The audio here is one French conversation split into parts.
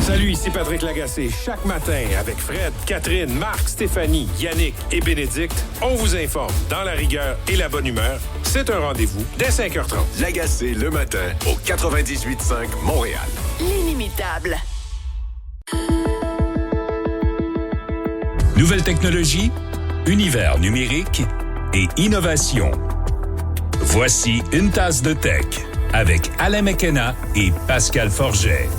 Salut, ici Patrick Lagacé. Chaque matin, avec Fred, Catherine, Marc, Stéphanie, Yannick et Bénédicte, on vous informe dans la rigueur et la bonne humeur. C'est un rendez-vous dès 5h30. Lagacé le matin au 98.5 Montréal. L'inimitable. Nouvelles technologies, univers numérique et innovation. Voici une tasse de tech avec Alain McKenna et Pascal Forget.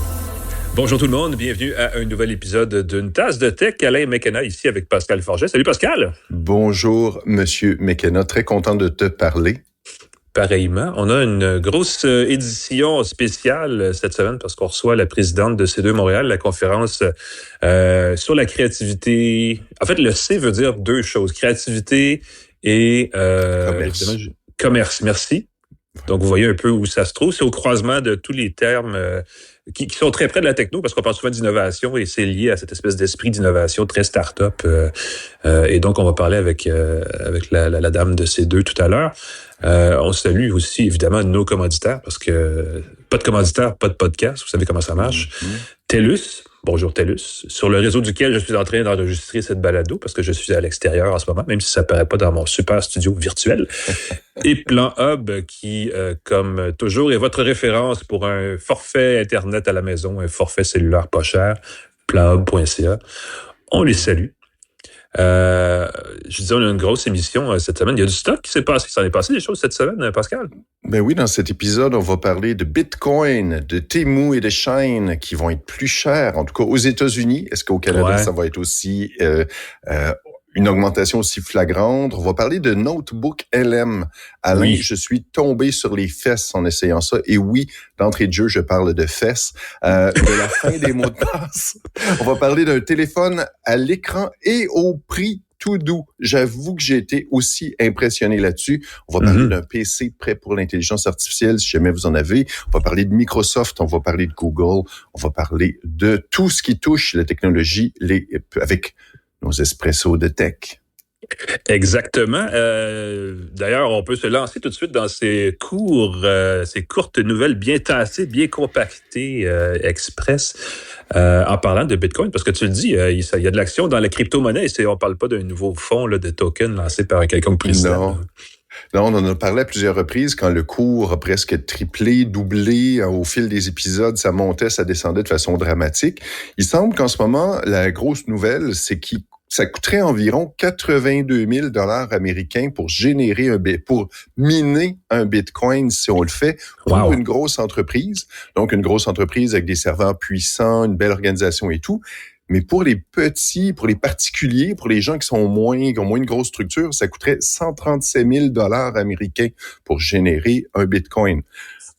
Bonjour tout le monde, bienvenue à un nouvel épisode d'une tasse de tech. Alain McKenna ici avec Pascal Forget. Salut Pascal! Bonjour Monsieur McKenna, très content de te parler. Pareillement, on a une grosse édition spéciale cette semaine parce qu'on reçoit la présidente de C2 Montréal, la conférence sur la créativité. En fait, le C veut dire deux choses, créativité et commerce. Merci. Donc, vous voyez un peu où ça se trouve. C'est au croisement de tous les termes qui sont très près de la techno, parce qu'on parle souvent d'innovation et c'est lié à cette espèce d'esprit d'innovation très start-up. Et donc, on va parler avec la dame de C2 tout à l'heure. On salue aussi, évidemment, nos commanditaires, parce que pas de commanditaire, pas de podcast. Vous savez comment ça marche. TELUS. Bonjour TELUS, sur le réseau duquel je suis en train d'enregistrer cette balado, parce que je suis à l'extérieur en ce moment, même si ça ne paraît pas dans mon super studio virtuel. Et Plan Hub, qui, comme toujours, est votre référence pour un forfait Internet à la maison, un forfait cellulaire pas cher, planhub.ca. On les salue. Je disais, on a une grosse émission cette semaine. Il y a du stock qui s'est passé. Ça en est passé des choses cette semaine, Pascal? Ben oui, dans cet épisode, on va parler de Bitcoin, de Temu et de Shine qui vont être plus chers, en tout cas aux États-Unis. Est-ce qu'au Canada, ça va être aussi une augmentation aussi flagrante? On va parler de Notebook LM. Alain, oui. Je suis tombé sur les fesses en essayant ça. Et oui, d'entrée de jeu, je parle de fesses. De la fin des mots de passe. On va parler d'un téléphone à l'écran et au prix tout doux. J'avoue que j'ai été aussi impressionné là-dessus. On va parler d'un PC prêt pour l'intelligence artificielle, si jamais vous en avez. On va parler de Microsoft, on va parler de Google, on va parler de tout ce qui touche la technologie avec nos espressos de tech. Exactement. D'ailleurs, on peut se lancer tout de suite dans ces courtes nouvelles bien tassées, bien compactées, express, en parlant de Bitcoin, parce que tu le dis, il y a de l'action dans la crypto-monnaie, et on parle pas d'un nouveau fonds là, de tokens lancé par quelconque président. Non, on en a parlé à plusieurs reprises quand le cours a presque triplé, doublé au fil des épisodes, ça montait, ça descendait de façon dramatique. Il semble qu'en ce moment, la grosse nouvelle, c'est ça coûterait environ 82 000 $ américains pour pour miner un Bitcoin si on le fait pour une grosse entreprise. Donc, une grosse entreprise avec des serveurs puissants, une belle organisation et tout. Mais pour les petits, pour les particuliers, pour les gens qui ont moins une grosse structure, ça coûterait 137 000 $ américains pour générer un Bitcoin.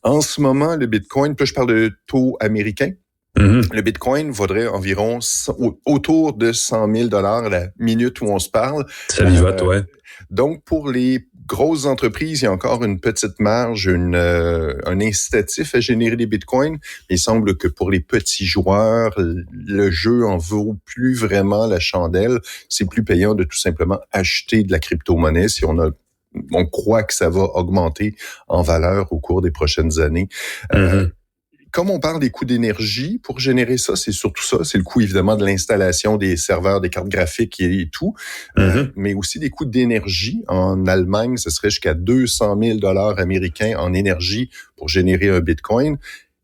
En ce moment, le Bitcoin, puis je parle de taux américain, le Bitcoin vaudrait environ autour de 100 000 $ la minute où on se parle. Ça vivote, ouais. Donc, pour les grosses entreprises, il y a encore une petite marge, un incitatif à générer des bitcoins. Mais il semble que pour les petits joueurs, le jeu en vaut plus vraiment la chandelle. C'est plus payant de tout simplement acheter de la crypto-monnaie si on croit que ça va augmenter en valeur au cours des prochaines années. Comme on parle des coûts d'énergie pour générer ça, c'est surtout ça. C'est le coût, évidemment, de l'installation des serveurs, des cartes graphiques et tout. Mais aussi des coûts d'énergie. En Allemagne, ce serait jusqu'à 200 000 $ américains en énergie pour générer un Bitcoin.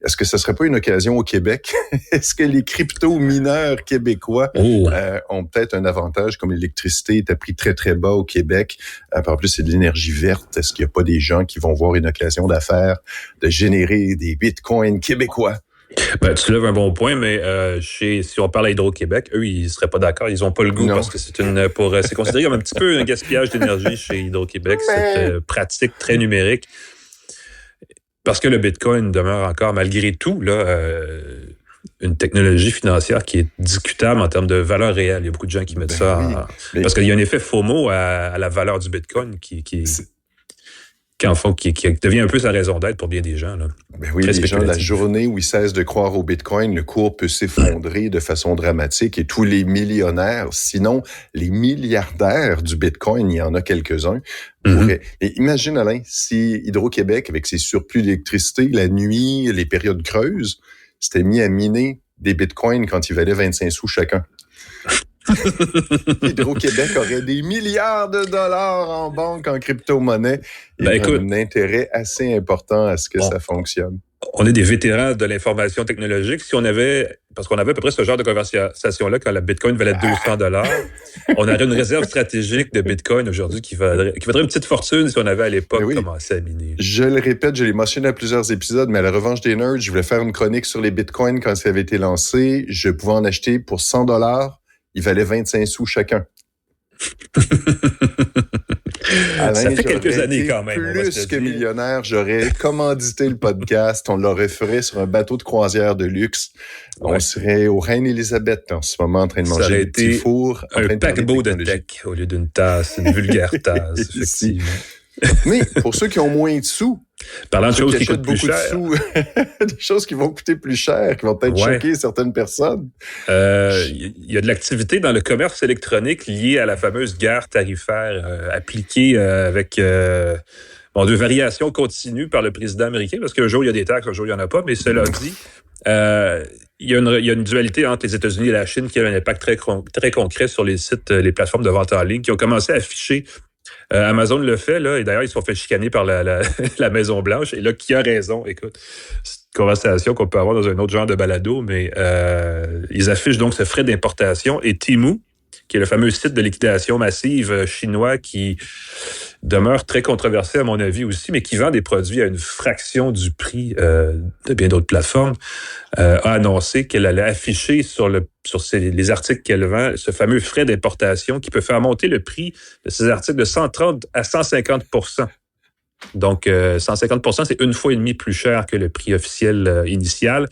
Est-ce que ce serait pas une occasion au Québec? Est-ce que les crypto-mineurs québécois ont peut-être un avantage, comme l'électricité est à prix très, très bas au Québec? En plus, c'est de l'énergie verte. Est-ce qu'il n'y a pas des gens qui vont voir une occasion d'affaires de générer des bitcoins québécois? Ben, tu lèves un bon point, mais si on parle à Hydro-Québec, eux, ils seraient pas d'accord. Ils ont pas le goût parce que c'est considéré comme un petit peu un gaspillage d'énergie chez Hydro-Québec. Cette pratique très numérique. Parce que le Bitcoin demeure encore, malgré tout, là, une technologie financière qui est discutable en termes de valeur réelle. Il y a beaucoup de gens qui mettent parce qu'il y a un effet FOMO à la valeur du Bitcoin qui devient un peu sa raison d'être pour bien des gens. Là. Ben oui, les gens, la journée où ils cessent de croire au Bitcoin, le cours peut s'effondrer de façon dramatique et tous les millionnaires, sinon les milliardaires du Bitcoin, il y en a quelques-uns. Et imagine, Alain, si Hydro-Québec, avec ses surplus d'électricité, la nuit, les périodes creuses, s'était mis à miner des bitcoins quand ils valaient 25 sous chacun. Hydro-Québec aurait des milliards de dollars en banque, en crypto-monnaie. Il y a un intérêt assez important à ce que ça fonctionne. On est des vétérans de l'information technologique. Si on avait, parce qu'on avait à peu près ce genre de conversation-là quand la Bitcoin valait 200 $, on aurait une réserve stratégique de Bitcoin aujourd'hui qui vaudrait une petite fortune si on avait à l'époque commencé à miner. Je le répète, je l'ai mentionné à plusieurs épisodes, mais à la revanche des nerds, je voulais faire une chronique sur les Bitcoins quand ça avait été lancé. Je pouvais en acheter pour 100 $. Il valait 25 sous chacun. Alain, ça fait quelques années quand même. Plus que millionnaire, j'aurais commandité le podcast, on l'aurait fait sur un bateau de croisière de luxe. On serait au Reine-Élisabeth en ce moment en train de manger des petits fours. Un paquebot de tech au lieu d'une tasse, une vulgaire tasse, effectivement. Mais pour ceux qui ont moins de sous, parlant de choses qui coûtent plus cher, des choses qui vont coûter plus cher, qui vont peut-être choquer certaines personnes. Il y a de l'activité dans le commerce électronique liée à la fameuse guerre tarifaire appliquée avec de variations continues par le président américain, parce qu'un jour il y a des taxes, un jour il n'y en a pas, mais cela dit, il y a une dualité entre les États-Unis et la Chine qui a un impact très concret sur les sites, les plateformes de vente en ligne qui ont commencé à afficher. Amazon le fait, là, et d'ailleurs, ils se sont fait chicaner par la Maison-Blanche. Et là, qui a raison? Écoute, c'est une conversation qu'on peut avoir dans un autre genre de balado, mais ils affichent donc ce frais d'importation. Et Temu, qui est le fameux site de liquidation massive chinois qui demeure très controversé à mon avis aussi, mais qui vend des produits à une fraction du prix de bien d'autres plateformes, a annoncé qu'elle allait afficher sur les articles qu'elle vend ce fameux frais d'importation qui peut faire monter le prix de ces articles de 130 à 150 %. Donc, 150 %, c'est 1,5 fois plus cher que le prix officiel initial.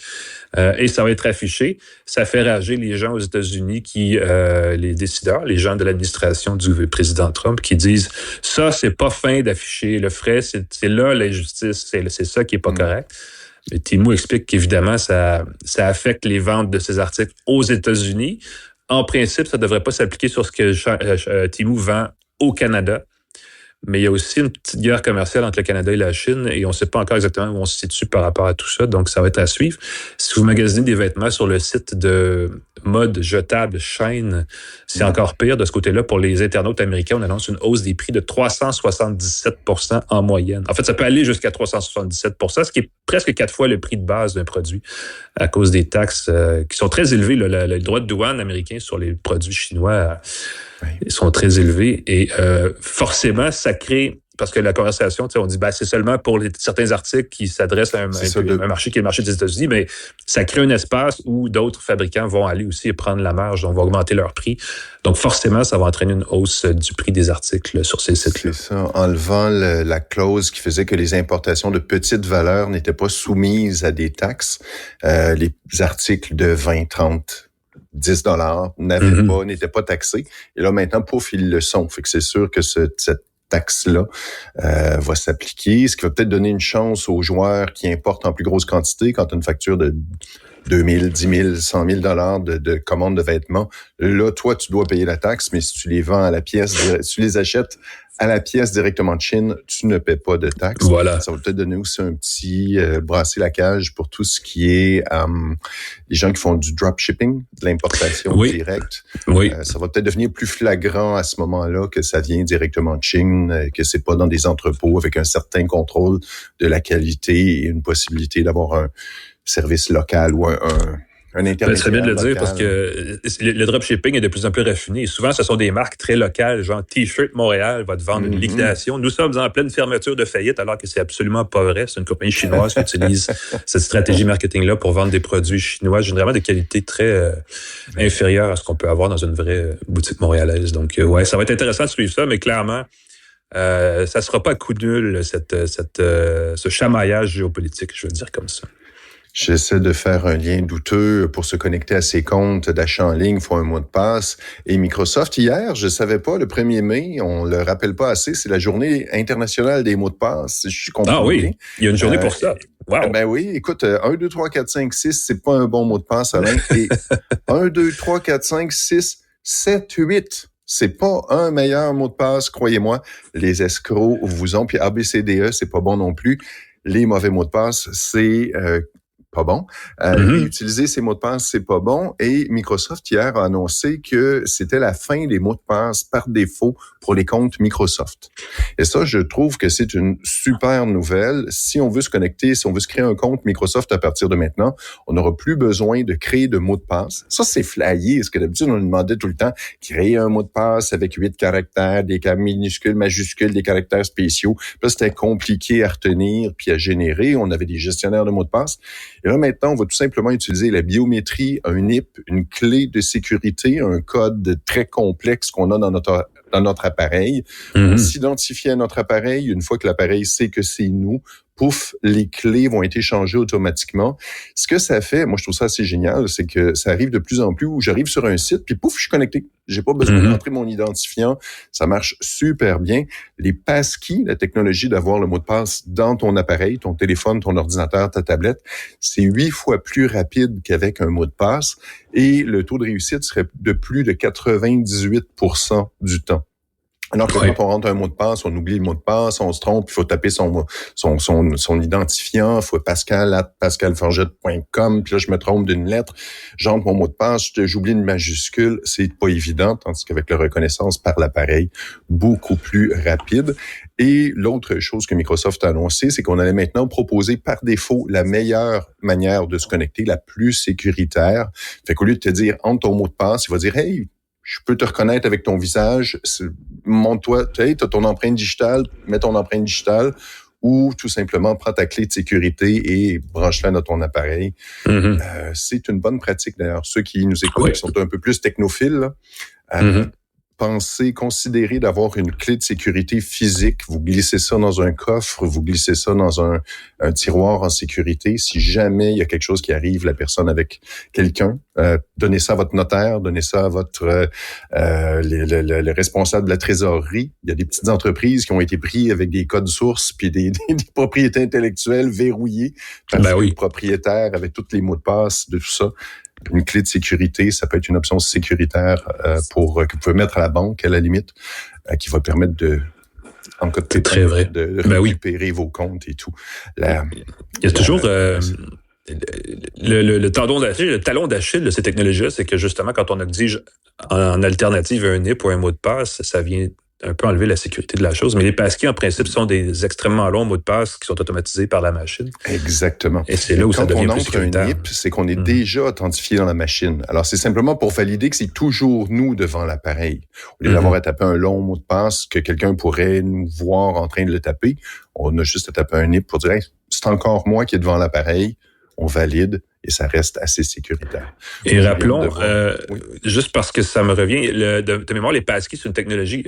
Et ça va être affiché. Ça fait rager les gens aux États-Unis les décideurs, les gens de l'administration du président Trump qui disent « Ça, c'est pas fin d'afficher le frais, c'est là l'injustice, c'est ça qui est pas correct. » Mais Temu explique qu'évidemment, ça affecte les ventes de ces articles aux États-Unis. En principe, ça devrait pas s'appliquer sur ce que Temu vend au Canada. Mais il y a aussi une petite guerre commerciale entre le Canada et la Chine et on ne sait pas encore exactement où on se situe par rapport à tout ça. Donc, ça va être à suivre. Si vous magasinez des vêtements sur le site de mode jetable Shein, c'est encore pire de ce côté-là. Pour les internautes américains, on annonce une hausse des prix de 377 % en moyenne. En fait, ça peut aller jusqu'à 377 %, ce qui est presque 4 fois le prix de base d'un produit à cause des taxes qui sont très élevées. Le droit de douane américain sur les produits chinois ils sont très élevés et forcément, ça crée, parce que la conversation, on dit c'est seulement pour certains articles qui s'adressent à un marché qui est le marché des États-Unis, mais ça crée un espace où d'autres fabricants vont aller aussi prendre la marge, donc vont augmenter leur prix. Donc forcément, ça va entraîner une hausse du prix des articles sur ces sites-là. C'est ça, enlevant la clause qui faisait que les importations de petite valeur n'étaient pas soumises à des taxes, les articles de 20, 30, 10 $ n'étaient pas taxés. Et là, maintenant, pouf, ils le sont. Fait que c'est sûr que cette taxe-là va s'appliquer, ce qui va peut-être donner une chance aux joueurs qui importent en plus grosse quantité quand tu as une facture de 2 000, 10 000, 100 000 $ de commande de vêtements. Là, toi, tu dois payer la taxe, mais si tu les vends à la pièce, si tu les achètes à la pièce directement de Chine, tu ne paies pas de taxes. Voilà. Ça va peut-être donner aussi un petit brasser la cage pour tout ce qui est les gens qui font du dropshipping, de l'importation directe. Oui. Ça va peut-être devenir plus flagrant à ce moment-là que ça vient directement de Chine, que c'est pas dans des entrepôts avec un certain contrôle de la qualité et une possibilité d'avoir un service local ou un intermédiaire. C'est bien de le local. dire parce que le dropshipping est de plus en plus raffiné. Et souvent, ce sont des marques très locales, genre T-shirt Montréal va te vendre une liquidation. Nous sommes en pleine fermeture de faillite alors que c'est absolument pas vrai. C'est une compagnie chinoise qui utilise cette stratégie marketing-là pour vendre des produits chinois, généralement de qualité très inférieure à ce qu'on peut avoir dans une vraie boutique montréalaise. Donc, ça va être intéressant de suivre ça, mais clairement, ça sera pas à coup nul, ce chamaillage géopolitique, je veux dire comme ça. J'essaie de faire un lien douteux pour se connecter à ses comptes d'achat en ligne, il faut un mot de passe. Et Microsoft, hier, je savais pas, le 1er mai, on le rappelle pas assez, c'est la journée internationale des mots de passe. Je suis content. Ah oui, il y a une journée pour ça. Wow. Ben oui, écoute, 1, 2, 3, 4, 5, 6, c'est pas un bon mot de passe, Alain. Et 1, 2, 3, 4, 5, 6, 7, 8. C'est pas un meilleur mot de passe, croyez-moi. Les escrocs vous ont, puis ABCDE, c'est pas bon non plus. Les mauvais mots de passe, c'est pas bon. Réutiliser ses mots de passe, c'est pas bon. Et Microsoft, hier, a annoncé que c'était la fin des mots de passe par défaut pour les comptes Microsoft. Et ça, je trouve que c'est une super nouvelle. Si on veut se connecter, si on veut se créer un compte Microsoft à partir de maintenant, on n'aura plus besoin de créer de mots de passe. Ça, c'est flyé, parce que d'habitude, on nous demandait tout le temps créer un mot de passe avec 8 caractères, des minuscules, majuscules, des caractères spéciaux. Puis là, c'était compliqué à retenir puis à générer. On avait des gestionnaires de mots de passe. Et là, maintenant, on va tout simplement utiliser la biométrie, un NIP, une clé de sécurité, un code très complexe qu'on a dans notre appareil. On s'identifie à notre appareil. Une fois que l'appareil sait que c'est nous, pouf, les clés vont être échangées automatiquement. Ce que ça fait, moi je trouve ça assez génial, c'est que ça arrive de plus en plus où j'arrive sur un site, puis pouf, je suis connecté. J'ai pas besoin d'entrer mon identifiant. Ça marche super bien. Les passkeys, la technologie d'avoir le mot de passe dans ton appareil, ton téléphone, ton ordinateur, ta tablette, c'est 8 fois plus rapide qu'avec un mot de passe. Et le taux de réussite serait de plus de 98% du temps. Alors que quand on rentre un mot de passe, on oublie le mot de passe, on se trompe, il faut taper son identifiant, il faut pascal@pascalforget.com, puis là je me trompe d'une lettre, j'entre mon mot de passe, j'oublie une majuscule, c'est pas évident, tandis qu'avec la reconnaissance par l'appareil, beaucoup plus rapide. Et l'autre chose que Microsoft a annoncé, c'est qu'on allait maintenant proposer par défaut la meilleure manière de se connecter, la plus sécuritaire. Fait qu'au lieu de te dire entre ton mot de passe, il va dire hey, je peux te reconnaître avec ton visage, montre-toi, tu as ton empreinte digitale, mets ton empreinte digitale, ou tout simplement prends ta clé de sécurité et branche-la dans ton appareil. C'est une bonne pratique d'ailleurs. Ceux qui nous écoutent, qui sont un peu plus technophiles, considérez d'avoir une clé de sécurité physique. Vous glissez ça dans un coffre, vous glissez ça dans un tiroir en sécurité. Si jamais il y a quelque chose qui arrive, la personne avec quelqu'un, donnez ça à votre notaire, donnez ça à votre le responsable de la trésorerie. Il y a des petites entreprises qui ont été prises avec des codes sources puis des propriétés intellectuelles verrouillées parce que le propriétaire avait tous les mots de passe de tout ça. Une clé de sécurité, ça peut être une option sécuritaire que vous pouvez mettre à la banque, à la limite, qui va permettre en cas de pépin, de récupérer vos comptes et tout. Il y a toujours le talon d'Achille de ces technologies-là, c'est que justement, quand on exige en alternative un NIP ou un mot de passe, ça vient un peu enlever la sécurité de la chose. Mais les passkeys, en principe, sont des extrêmement longs mots de passe qui sont automatisés par la machine. Exactement. Et c'est là où ça devient plus sécuritaire. Quand on entre un NIP, c'est qu'on est déjà authentifié dans la machine. Alors, c'est simplement pour valider que c'est toujours nous devant l'appareil. Au lieu d'avoir à taper un long mot de passe que quelqu'un pourrait nous voir en train de le taper, on a juste à taper un NIP pour dire hey, c'est encore moi qui est devant l'appareil. On valide et ça reste assez sécuritaire. Et rappelons, juste parce que ça me revient, de mémoire, les passkeys, c'est une technologie,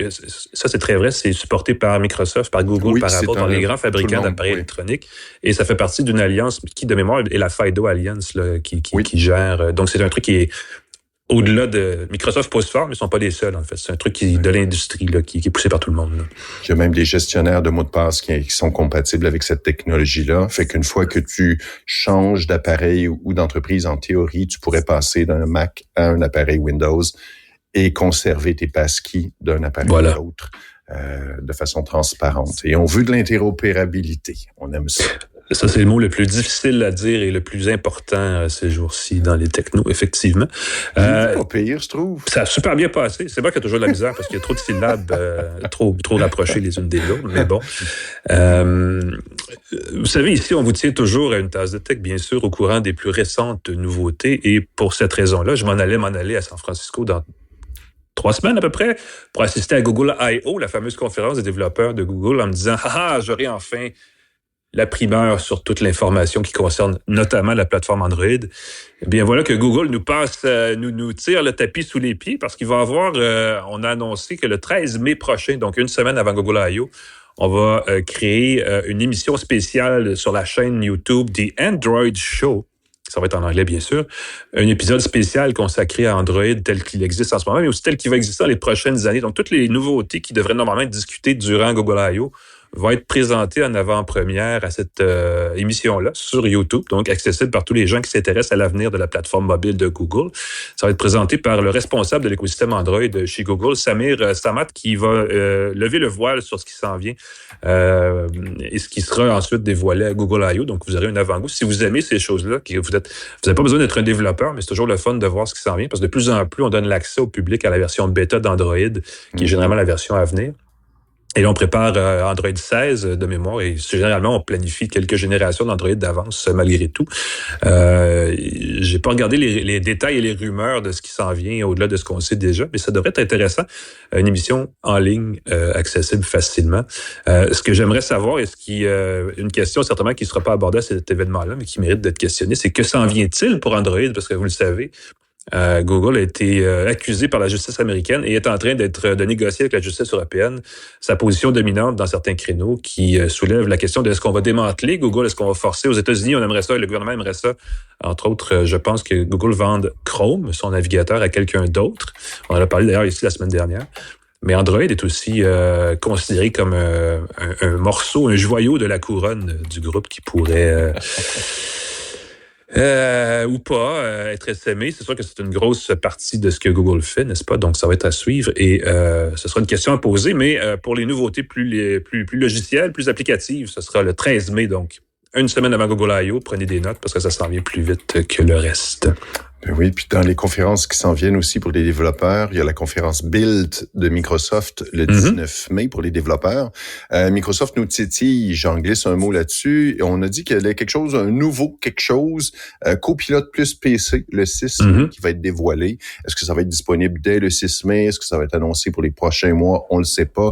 ça c'est très vrai, c'est supporté par Microsoft, par Google, par Apple, par les grands fabricants d'appareils électroniques. Et ça fait partie d'une alliance qui, de mémoire, est la FIDO Alliance là, qui gère. Donc c'est un truc qui est au-delà de Microsoft pousse fort, mais ils sont pas les seuls, en fait. C'est un truc de l'industrie là, qui est poussé par tout le monde. Là. Il y a même des gestionnaires de mots de passe qui sont compatibles avec cette technologie-là. Fait qu'une fois que tu changes d'appareil ou d'entreprise, en théorie, tu pourrais passer d'un Mac à un appareil Windows et conserver tes passkeys d'un appareil à l'autre de façon transparente. Et on veut de l'interopérabilité. On aime ça. Ça, c'est le mot le plus difficile à dire et le plus important ces jours-ci dans les technos, effectivement. Pas pire, je trouve. Ça a super bien passé. C'est vrai qu'il y a toujours de la misère parce qu'il y a trop de syllabes trop rapprochées les unes des autres, mais bon. Vous savez, ici, on vous tient toujours à une tasse de tech, bien sûr, au courant des plus récentes nouveautés. Et pour cette raison-là, je m'en allais à San Francisco dans 3 semaines à peu prprès pour assister à Google I.O., la fameuse conférence des développeurs de Google, en me disant « Ah, j'aurai enfin la primeur sur toute l'information qui concerne notamment la plateforme Android. » Eh bien, voilà que Google nous tire le tapis sous les pieds parce qu'il va avoir, on a annoncé que le 13 mai prochain, donc une semaine avant Google I.O., on va créer une émission spéciale sur la chaîne YouTube The Android Show. Ça va être en anglais, bien sûr. Un épisode spécial consacré à Android tel qu'il existe en ce moment, mais aussi tel qu'il va exister dans les prochaines années. Donc, toutes les nouveautés qui devraient normalement être discutées durant Google I.O. va être présenté en avant-première à cette émission-là sur YouTube, donc accessible par tous les gens qui s'intéressent à l'avenir de la plateforme mobile de Google. Ça va être présenté par le responsable de l'écosystème Android chez Google, Samir Samad, qui va lever le voile sur ce qui s'en vient et ce qui sera ensuite dévoilé à Google I.O. Donc, vous aurez un avant-goût. Si vous aimez ces choses-là, vous n'avez pas besoin d'être un développeur, mais c'est toujours le fun de voir ce qui s'en vient, parce que de plus en plus, on donne l'accès au public à la version bêta d'Android, qui est généralement la version à venir. Et là, on prépare Android 16 de mémoire et généralement, on planifie quelques générations d'Android d'avance malgré tout. J'ai pas regardé les détails et les rumeurs de ce qui s'en vient au-delà de ce qu'on sait déjà, mais ça devrait être intéressant. Une émission en ligne accessible facilement. Ce que j'aimerais savoir, une question certainement qui ne sera pas abordée à cet événement-là, mais qui mérite d'être questionnée, c'est que s'en vient-il pour Android? Parce que vous le savez, Google a été accusé par la justice américaine et est en train de négocier avec la justice européenne sa position dominante dans certains créneaux qui soulèvent la question de est-ce qu'on va démanteler Google, est-ce qu'on va forcer aux États-Unis, on aimerait ça, le gouvernement aimerait ça. Entre autres, je pense que Google vende Chrome, son navigateur, à quelqu'un d'autre. On en a parlé d'ailleurs ici la semaine dernière. Mais Android est aussi considéré comme un morceau, un joyau de la couronne du groupe qui pourrait... ou pas être essaimé. C'est sûr que c'est une grosse partie de ce que Google fait, n'est-ce pas? Donc, ça va être à suivre et ce sera une question à poser, mais pour les nouveautés plus logicielles, plus applicatives, ce sera le 13 mai, donc une semaine avant Google I.O. Prenez des notes parce que ça s'en vient plus vite que le reste. Ben oui, puis dans les conférences qui s'en viennent aussi pour les développeurs, il y a la conférence Build de Microsoft le 19 mai pour les développeurs. Microsoft nous titille, j'en glisse un mot là-dessus, et on a dit qu'il y avait un nouveau quelque chose, Copilot plus PC, le 6 mai, qui va être dévoilé. Est-ce que ça va être disponible dès le 6 mai? Est-ce que ça va être annoncé pour les prochains mois? On le sait pas.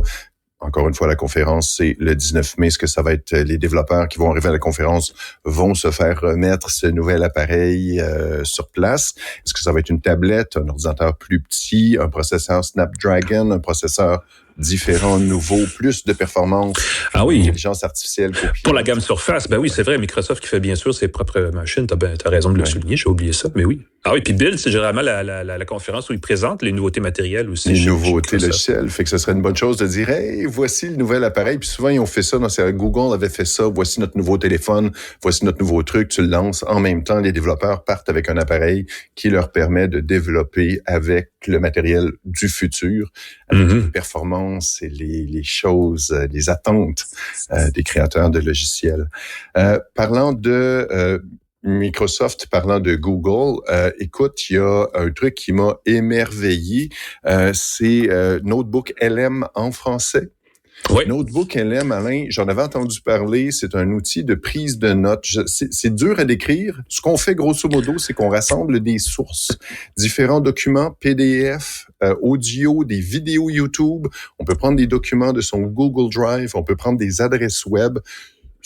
Encore une fois, la conférence, c'est le 19 mai. Est-ce que ça va être les développeurs qui vont arriver à la conférence vont se faire remettre ce nouvel appareil sur place? Est-ce que ça va être une tablette, un ordinateur plus petit, un processeur Snapdragon, un processeur différent, nouveau, plus de performance, intelligence artificielle. Pour la gamme Surface, ben oui, c'est vrai, Microsoft qui fait bien sûr ses propres machines, t'as raison de le souligner, j'ai oublié ça, mais oui. Ah oui, puis Build, c'est généralement la conférence où ils présentent les nouveautés matérielles aussi. Les nouveautés logicielles, fait que ce serait une bonne chose de dire, hey, voici le nouvel appareil, puis souvent ils ont fait ça, Google avait fait ça, voici notre nouveau téléphone, voici notre nouveau truc, tu le lances, en même temps, les développeurs partent avec un appareil qui leur permet de développer avec le matériel du futur, avec les performances et les choses, les attentes des créateurs de logiciels. Parlant de Microsoft, parlant de Google, écoute, il y a un truc qui m'a émerveillé, c'est Notebook LM en français. Oui. Notebook LM, Alain, j'en avais entendu parler, c'est un outil de prise de notes. C'est dur à décrire. Ce qu'on fait grosso modo, c'est qu'on rassemble des sources, différents documents, PDF, audio, des vidéos YouTube. On peut prendre des documents de son Google Drive, on peut prendre des adresses web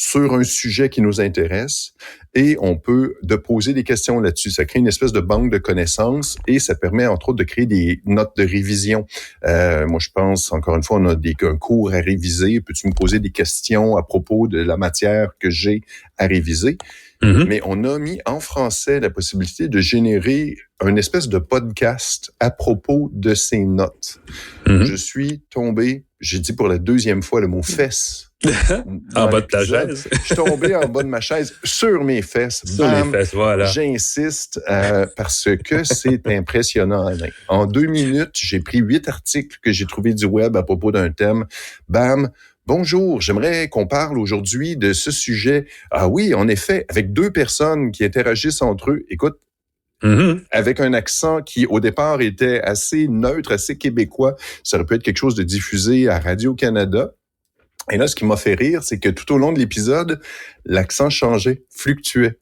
sur un sujet qui nous intéresse et on peut poser des questions là-dessus. Ça crée une espèce de banque de connaissances et ça permet entre autres de créer des notes de révision. Moi, je pense, encore une fois, on a un cours à réviser. Peux-tu me poser des questions à propos de la matière que j'ai à réviser? Mais on a mis en français la possibilité de générer une espèce de podcast à propos de ces notes. Je suis tombé, j'ai dit pour la deuxième fois le mot « fesses ». En bas de ta chaise. Je suis tombé en bas de ma chaise sur mes fesses. Sur les fesses, voilà. J'insiste parce que c'est impressionnant, Alain. En 2 minutes, j'ai pris 8 articles que j'ai trouvés du web à propos d'un thème. Bam! Bonjour, j'aimerais qu'on parle aujourd'hui de ce sujet. Ah oui, en effet, avec 2 personnes qui interagissent entre eux. Écoute, avec un accent qui, au départ, était assez neutre, assez québécois. Ça aurait pu être quelque chose de diffusé à Radio-Canada. Et là, ce qui m'a fait rire, c'est que tout au long de l'épisode, l'accent changeait, fluctuait.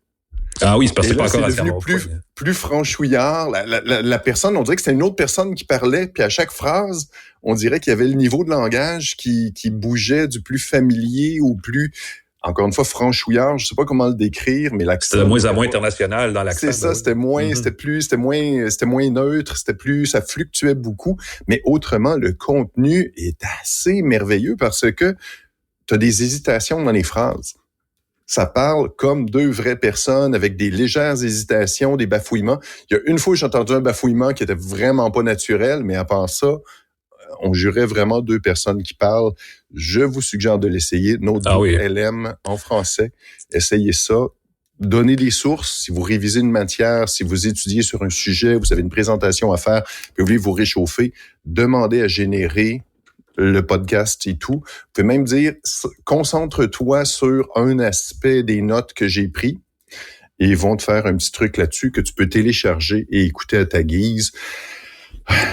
Ah oui, c'est parce que c'est pas encore assez devenu plus franchouillard. La personne, on dirait que c'était une autre personne qui parlait, puis à chaque phrase, on dirait qu'il y avait le niveau de langage qui bougeait du plus familier au plus, encore une fois, franchouillard. Je sais pas comment le décrire, mais l'accent. C'était de moins en moins international dans l'accent. C'est ça, c'était moins, c'était moins neutre, ça fluctuait beaucoup. Mais autrement, le contenu est assez merveilleux parce que t'as des hésitations dans les phrases. Ça parle comme 2 vraies personnes avec des légères hésitations, des bafouillements. Il y a une fois où j'ai entendu un bafouillement qui était vraiment pas naturel, mais à part ça, on jurait vraiment deux personnes qui parlent. Je vous suggère de l'essayer. Notebook LM en français. Essayez ça. Donnez des sources. Si vous révisez une matière, si vous étudiez sur un sujet, vous avez une présentation à faire, puis vous voulez vous réchauffer, demandez à générer le podcast et tout. Vous pouvez même dire, concentre-toi sur un aspect des notes que j'ai pris et ils vont te faire un petit truc là-dessus que tu peux télécharger et écouter à ta guise.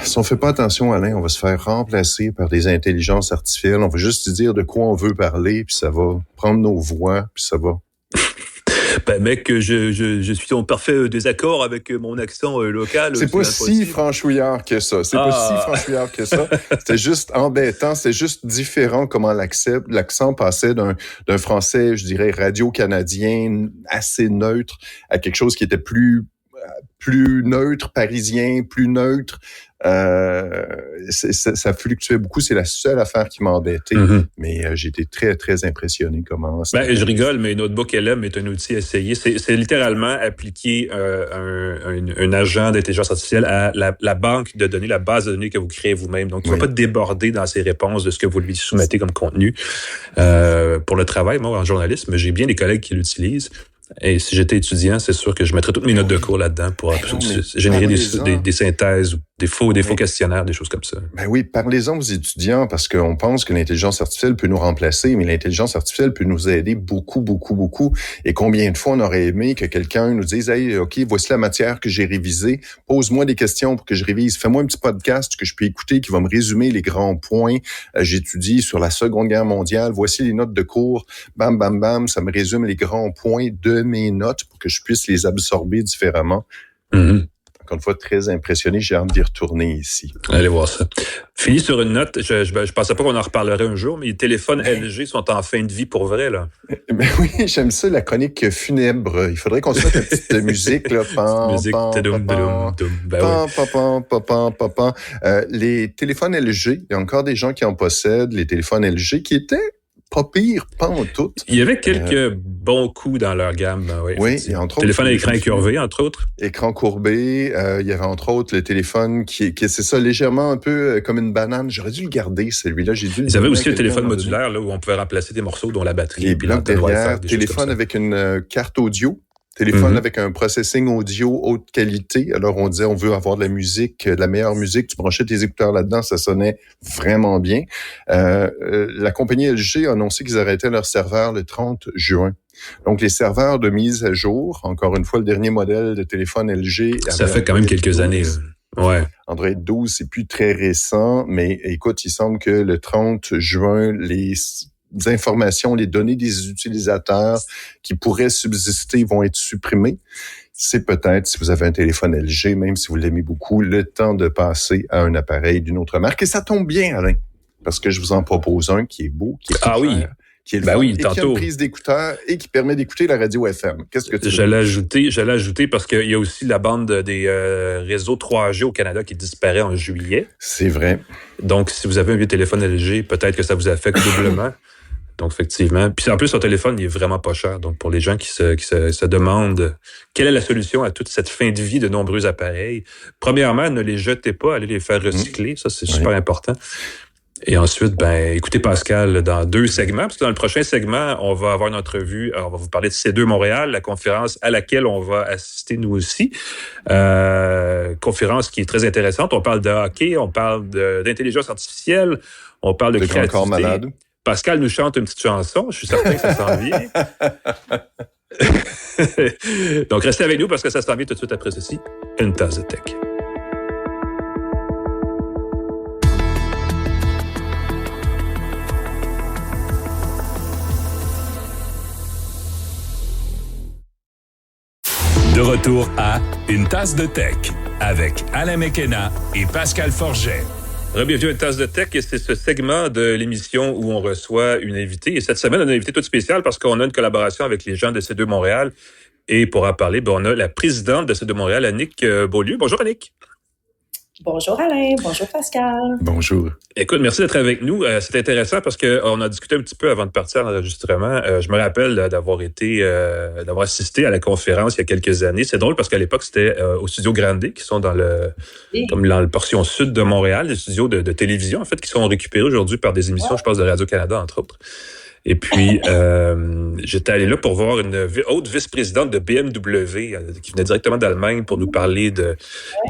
Si on fait pas attention, Alain, on va se faire remplacer par des intelligences artificielles. On va juste dire de quoi on veut parler, puis ça va prendre nos voix, puis ça va... Ben mec, je suis en parfait désaccord avec mon accent local. C'est pas si franchouillard que ça. C'était juste embêtant. C'était juste différent comment l'accent passait d'un français, je dirais, radio-canadien, assez neutre, à quelque chose qui était plus neutre, parisien, plus neutre. Ça fluctuait beaucoup. C'est la seule affaire qui m'embêtait. Mm-hmm. Mais j'ai été très, très impressionné comment... je rigole, mais Notebook LM est un outil à essayer. C'est littéralement appliquer un agent d'intelligence artificielle à la banque de données, la base de données que vous créez vous-même. Donc, il ne va pas déborder dans ses réponses de ce que vous lui soumettez comme contenu. Pour le travail, moi, en journalisme, j'ai bien des collègues qui l'utilisent. Et si j'étais étudiant, c'est sûr que je mettrais toutes mes notes de cours là-dedans pour générer des synthèses, des faux questionnaires, des choses comme ça. Ben oui, parlez-en aux étudiants parce qu'on pense que l'intelligence artificielle peut nous remplacer, mais l'intelligence artificielle peut nous aider beaucoup, beaucoup, beaucoup. Et combien de fois on aurait aimé que quelqu'un nous dise « Hey, OK, voici la matière que j'ai révisée. Pose-moi des questions pour que je révise. Fais-moi un petit podcast que je peux écouter qui va me résumer les grands points. J'étudie sur la Seconde Guerre mondiale. Voici les notes de cours. Bam, bam, bam. Ça me résume les grands points de mes notes pour que je puisse les absorber différemment. » Mm-hmm. Encore une fois, très impressionné. J'ai hâte d'y retourner ici. Allez voir ça. Fini sur une note. Je pensais pas qu'on en reparlerait un jour, mais les téléphones LG sont en fin de vie pour vrai, là. Ben oui, j'aime ça, la chronique funèbre. Il faudrait qu'on se mette une petite musique, là. Les téléphones LG, il y a encore des gens qui en possèdent, les téléphones LG qui étaient pas pire, pas en tout. Il y avait quelques bons coups dans leur gamme. Oui, et entre autres... Téléphone à écran incurvé, entre autres. Écran courbé. Il y avait entre autres le téléphone qui c'est ça, légèrement un peu comme une banane. J'aurais dû le garder, celui-là. Ils avaient aussi le téléphone modulaire là, où on pouvait remplacer des morceaux dont la batterie. Les blocs derrière, téléphone avec une carte audio. Téléphone avec un processing audio haute qualité. Alors, on disait, on veut avoir de la musique, de la meilleure musique. Tu branchais tes écouteurs là-dedans, ça sonnait vraiment bien. La compagnie LG a annoncé qu'ils arrêtaient leur serveur le 30 juin. Donc, les serveurs de mise à jour, encore une fois, le dernier modèle de téléphone LG... Ça fait quand même quelques années. Ouais. Android 12, c'est plus très récent, mais écoute, il semble que le 30 juin, les informations, les données des utilisateurs qui pourraient subsister vont être supprimées. C'est peut-être, si vous avez un téléphone LG, même si vous l'aimez beaucoup, le temps de passer à un appareil d'une autre marque. Et ça tombe bien, Alain, parce que je vous en propose un qui est beau, qui est cher, qui est le fun, et qui a une prise d'écouteur et qui permet d'écouter la radio FM. Qu'est-ce que tu veux? J'allais ajouter parce qu'il y a aussi la bande des réseaux 3G au Canada qui disparaît en juillet. C'est vrai. Donc, si vous avez un vieux téléphone LG, peut-être que ça vous affecte doublement. Donc, effectivement. Puis en plus, son téléphone, il est vraiment pas cher. Donc, pour les gens qui se demandent quelle est la solution à toute cette fin de vie de nombreux appareils, premièrement, ne les jetez pas, allez les faire recycler. Ça, c'est super important. Et ensuite, écoutez Pascal dans 2 segments, parce que dans le prochain segment, on va avoir une entrevue, on va vous parler de C2 Montréal, la conférence à laquelle on va assister nous aussi. Conférence qui est très intéressante. On parle de hockey, on parle d'intelligence artificielle, on parle de créativité. Encore malade. Pascal nous chante une petite chanson. Je suis certain que ça s'en vient. Donc, restez avec nous parce que ça s'en vient tout de suite après ceci. Une tasse de tech. De retour à Une tasse de tech avec Alain McKenna et Pascal Forget. Bienvenue à Une tasse de tech et c'est ce segment de l'émission où on reçoit une invitée. Et cette semaine, on a une invitée toute spéciale parce qu'on a une collaboration avec les gens de C2 Montréal. Et pour en parler, on a la présidente de C2 Montréal, Annick Beaulieu. Bonjour, Annick. Bonjour Alain, bonjour Pascal. Bonjour. Écoute, merci d'être avec nous. C'est intéressant parce qu'on a discuté un petit peu avant de partir à l'enregistrement. Je me rappelle d'avoir assisté à la conférence il y a quelques années. C'est drôle parce qu'à l'époque, c'était au Studio Grande, qui sont dans comme dans la portion sud de Montréal, des studios de télévision, en fait, qui sont récupérés aujourd'hui par des émissions, je pense, de Radio-Canada, entre autres. Et puis, j'étais allé là pour voir une haute vice-présidente de BMW qui venait directement d'Allemagne pour nous parler de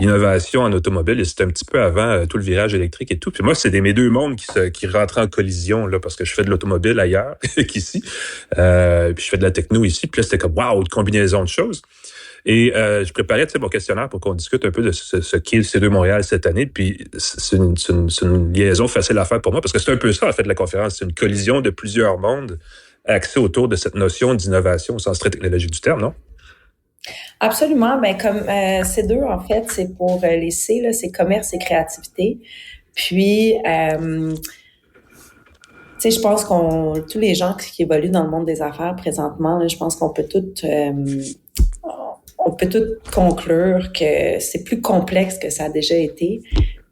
l'innovation en automobile. Et c'était un petit peu avant tout le virage électrique et tout. Puis moi, c'est mes deux mondes qui rentraient en collision là parce que je fais de l'automobile ailleurs qu'ici. Puis je fais de la techno ici. Puis là, c'était comme, wow, une combinaison de choses. Et je préparais mon questionnaire pour qu'on discute un peu de ce qu'est le C2 Montréal cette année. Puis c'est une liaison facile à faire pour moi parce que c'est un peu ça, en fait, la conférence. C'est une collision de plusieurs mondes axés autour de cette notion d'innovation au sens très technologique du terme, non? Absolument. Ben, comme C2, en fait, c'est pour les C, là, c'est commerce et créativité. Puis, tu sais, je pense tous les gens qui évoluent dans le monde des affaires présentement, là, je pense qu'on peut tout conclure que c'est plus complexe que ça a déjà été.